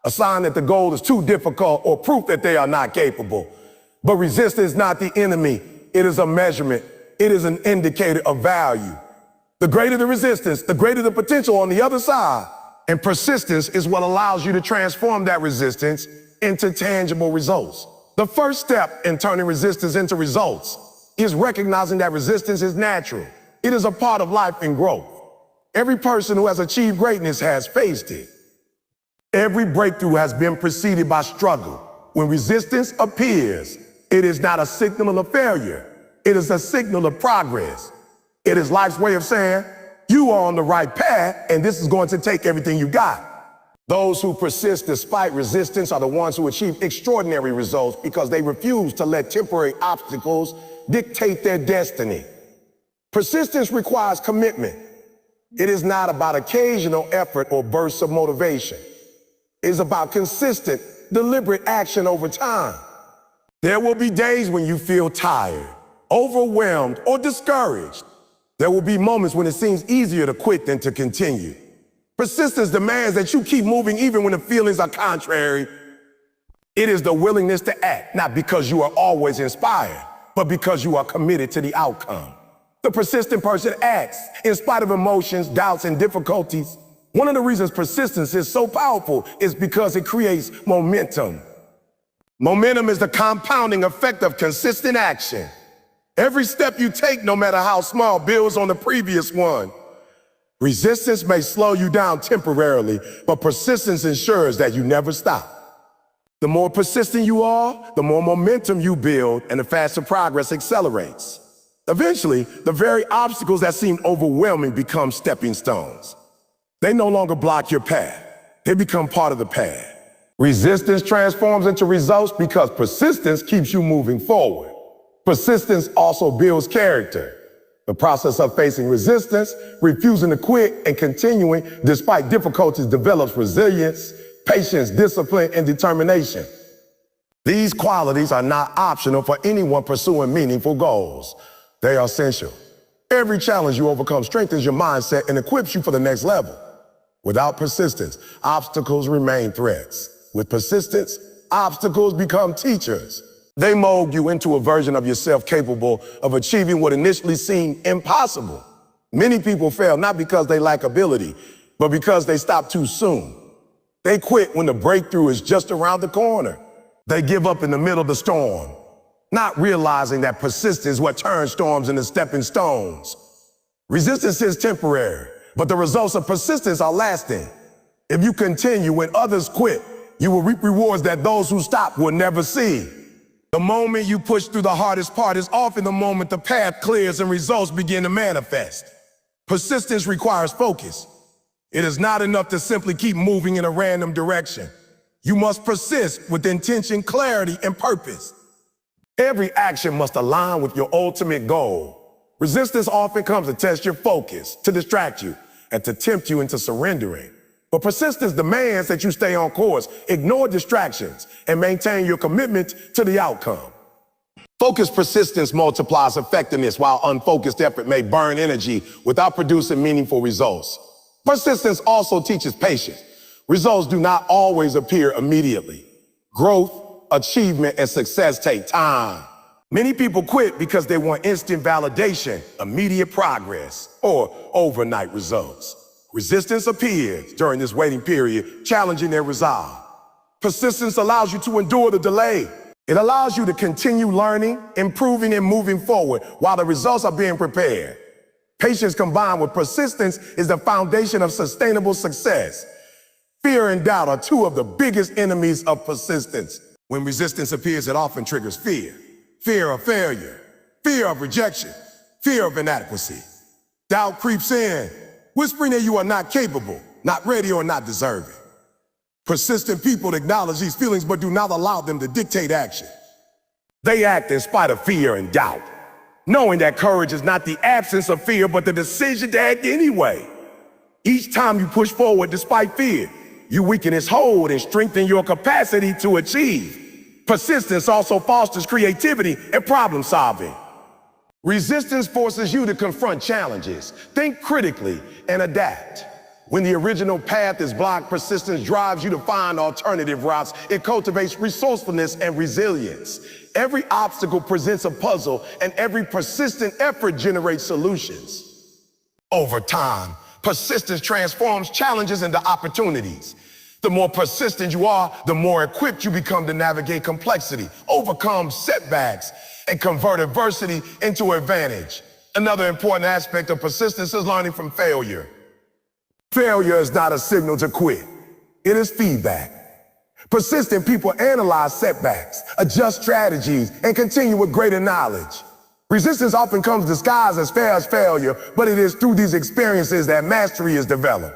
a sign that the goal is too difficult, or proof that they are not capable. But resistance is not the enemy. It is a measurement. It is an indicator of value. The greater the resistance, the greater the potential on the other side. And persistence is what allows you to transform that resistance into tangible results. The first step in turning resistance into results is recognizing that resistance is natural. It is a part of life and growth. Every person who has achieved greatness has faced it. Every breakthrough has been preceded by struggle. When resistance appears, it is not a signal of failure. It is a signal of progress. It is life's way of saying, you are on the right path, and this is going to take everything you got. Those who persist despite resistance are the ones who achieve extraordinary results because they refuse to let temporary obstacles dictate their destiny. Persistence requires commitment. It is not about occasional effort or bursts of motivation. It is about consistent, deliberate action over time. There will be days when you feel tired, overwhelmed, or discouraged. There will be moments when it seems easier to quit than to continue. Persistence demands that you keep moving even when the feelings are contrary. It is the willingness to act, not because you are always inspired, but because you are committed to the outcome. The persistent person acts in spite of emotions, doubts, and difficulties. One of the reasons persistence is so powerful is because it creates momentum. Momentum is the compounding effect of consistent action. Every step you take, no matter how small, builds on the previous one. Resistance may slow you down temporarily, but persistence ensures that you never stop. The more persistent you are, the more momentum you build, and the faster progress accelerates. Eventually, the very obstacles that seem overwhelming become stepping stones. They no longer block your path. They become part of the path. Resistance transforms into results because persistence keeps you moving forward. Persistence also builds character. The process of facing resistance, refusing to quit, and continuing despite difficulties develops resilience, patience, discipline, and determination. These qualities are not optional for anyone pursuing meaningful goals. They are essential. Every challenge you overcome strengthens your mindset and equips you for the next level. Without persistence, obstacles remain threats. With persistence, obstacles become teachers. They mold you into a version of yourself capable of achieving what initially seemed impossible. Many people fail not because they lack ability, but because they stop too soon. They quit when the breakthrough is just around the corner. They give up in the middle of the storm, not realizing that persistence is what turns storms into stepping stones. Resistance is temporary, but the results of persistence are lasting. If you continue when others quit, you will reap rewards that those who stop will never see. The moment you push through the hardest part is often the moment the path clears and results begin to manifest. Persistence requires focus. It is not enough to simply keep moving in a random direction. You must persist with intention, clarity, and purpose. Every action must align with your ultimate goal. Resistance often comes to test your focus, to distract you, and to tempt you into surrendering. But persistence demands that you stay on course, ignore distractions, and maintain your commitment to the outcome. Focused persistence multiplies effectiveness, while unfocused effort may burn energy without producing meaningful results. Persistence also teaches patience. Results do not always appear immediately. Growth, achievement, and success take time. Many people quit because they want instant validation, immediate progress, or overnight results. Resistance appears during this waiting period, challenging their resolve. Persistence allows you to endure the delay. It allows you to continue learning, improving, and moving forward while the results are being prepared. Patience combined with persistence is the foundation of sustainable success. Fear and doubt are two of the biggest enemies of persistence. When resistance appears, it often triggers fear. Fear of failure, fear of rejection, fear of inadequacy. Doubt creeps in, whispering that you are not capable, not ready, or not deserving. Persistent people acknowledge these feelings but do not allow them to dictate action. They act in spite of fear and doubt, knowing that courage is not the absence of fear but the decision to act anyway. Each time you push forward despite fear, you weaken its hold and strengthen your capacity to achieve. Persistence also fosters creativity and problem solving. Resistance forces you to confront challenges, think critically, and adapt. When the original path is blocked, persistence drives you to find alternative routes. It cultivates resourcefulness and resilience. Every obstacle presents a puzzle, and every persistent effort generates solutions. Over time, Persistence transforms challenges into opportunities. The more persistent you are, the more equipped you become to navigate complexity, overcome setbacks, and convert adversity into advantage. Another important aspect of persistence is learning from failure. Failure is not a signal to quit. It is feedback. Persistent people analyze setbacks, adjust strategies, and continue with greater knowledge. Resistance often comes disguised as failure, but it is through these experiences that mastery is developed.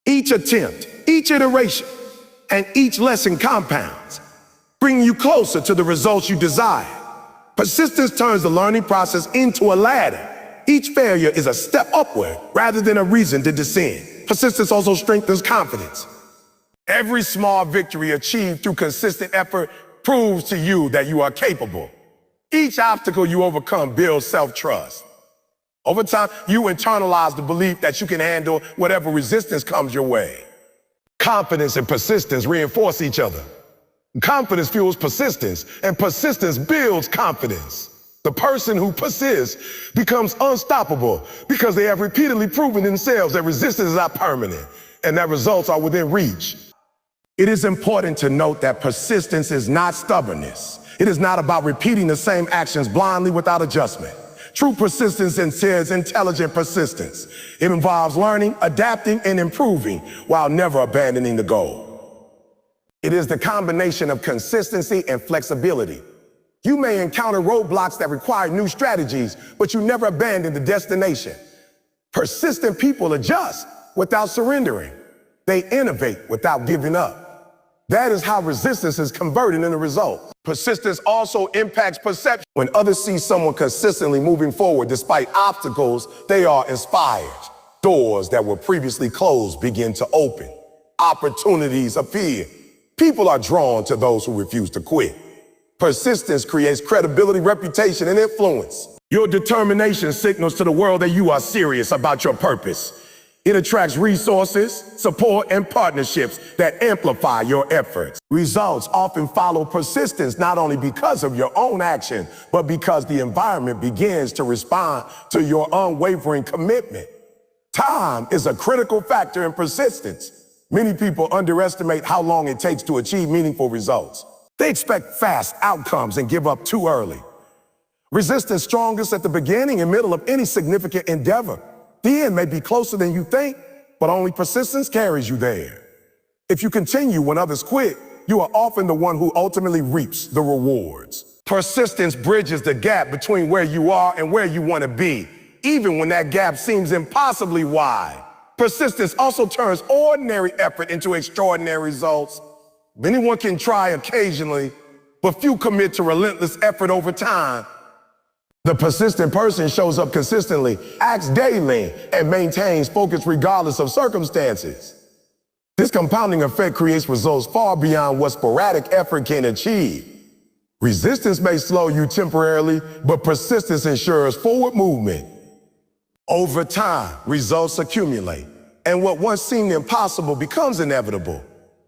Each attempt, each iteration, and each lesson compounds, bringing you closer to the results you desire. Persistence turns the learning process into a ladder. Each failure is a step upward rather than a reason to descend. Persistence also strengthens confidence. Every small victory achieved through consistent effort proves to you that you are capable. Each obstacle you overcome builds self-trust. Over time, you internalize the belief that you can handle whatever resistance comes your way. Confidence and persistence reinforce each other. Confidence fuels persistence, and persistence builds confidence. The person who persists becomes unstoppable because they have repeatedly proven themselves that resistance is not permanent and that results are within reach. It is important to note that persistence is not stubbornness. It is not about repeating the same actions blindly without adjustment. True persistence entails intelligent persistence. It involves learning, adapting, and improving while never abandoning the goal. It is the combination of consistency and flexibility. You may encounter roadblocks that require new strategies, but you never abandon the destination. Persistent people adjust without surrendering. They innovate without giving up. That is how resistance is converted into results. Persistence also impacts perception. When others see someone consistently moving forward despite obstacles, they are inspired. Doors that were previously closed begin to open. Opportunities appear. People are drawn to those who refuse to quit. Persistence creates credibility, reputation, and influence. Your determination signals to the world that you are serious about your purpose. It attracts resources, support, and partnerships that amplify your efforts. Results often follow persistence not only because of your own action, but because the environment begins to respond to your unwavering commitment. Time is a critical factor in persistence. Many people underestimate how long it takes to achieve meaningful results. They expect fast outcomes and give up too early. Resistance strongest at the beginning and middle of any significant endeavor. The end may be closer than you think, but only persistence carries you there. If you continue when others quit, you are often the one who ultimately reaps the rewards. Persistence bridges the gap between where you are and where you want to be, even when that gap seems impossibly wide. Persistence also turns ordinary effort into extraordinary results. Anyone can try occasionally, but few commit to relentless effort over time. The persistent person shows up consistently, acts daily, and maintains focus regardless of circumstances. This compounding effect creates results far beyond what sporadic effort can achieve. Resistance may slow you temporarily, but persistence ensures forward movement. Over time, results accumulate, and what once seemed impossible becomes inevitable.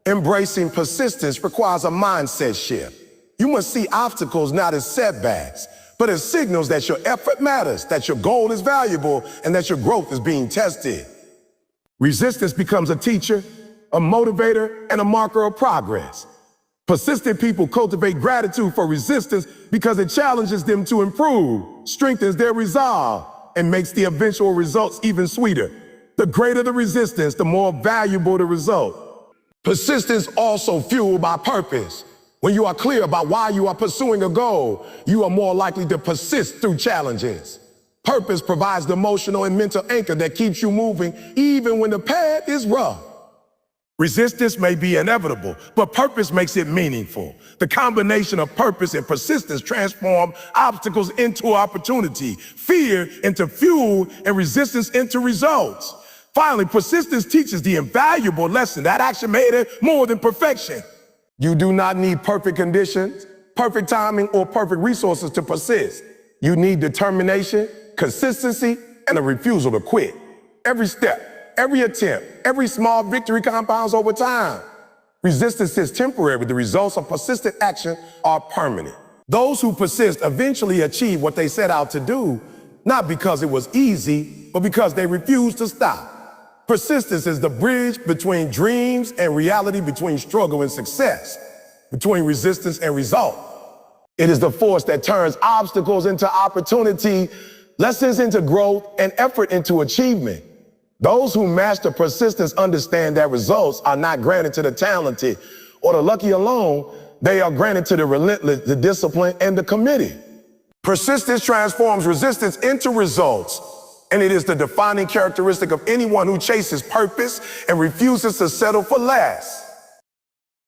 Embracing persistence requires a mindset shift. You must see obstacles not as setbacks, but as signals that your effort matters, that your goal is valuable, and that your growth is being tested. Resistance becomes a teacher, a motivator, and a marker of progress. Persistent people cultivate gratitude for resistance because it challenges them to improve, strengthens their resolve, and makes the eventual results even sweeter. The greater the resistance, the more valuable the result. Persistence also fueled by purpose. When you are clear about why you are pursuing a goal, you are more likely to persist through challenges. Purpose provides the emotional and mental anchor that keeps you moving even when the path is rough. Resistance may be inevitable, but purpose makes it meaningful. The combination of purpose and persistence transform obstacles into opportunity, fear into fuel, and resistance into results. Finally, persistence teaches the invaluable lesson that action matters more than perfection. You do not need perfect conditions, perfect timing, or perfect resources to persist. You need determination, consistency, and a refusal to quit. Every step, every attempt, every small victory compounds over time. Resistance is temporary. The results of persistent action are permanent. Those who persist eventually achieve what they set out to do, not because it was easy, but because they refused to stop. Persistence is the bridge between dreams and reality, between struggle and success, between resistance and result. It is the force that turns obstacles into opportunity, lessons into growth, and effort into achievement. Those who master persistence understand that results are not granted to the talented or the lucky alone. They are granted to the relentless, the disciplined, and the committed. Persistence transforms resistance into results, and it is the defining characteristic of anyone who chases purpose and refuses to settle for less.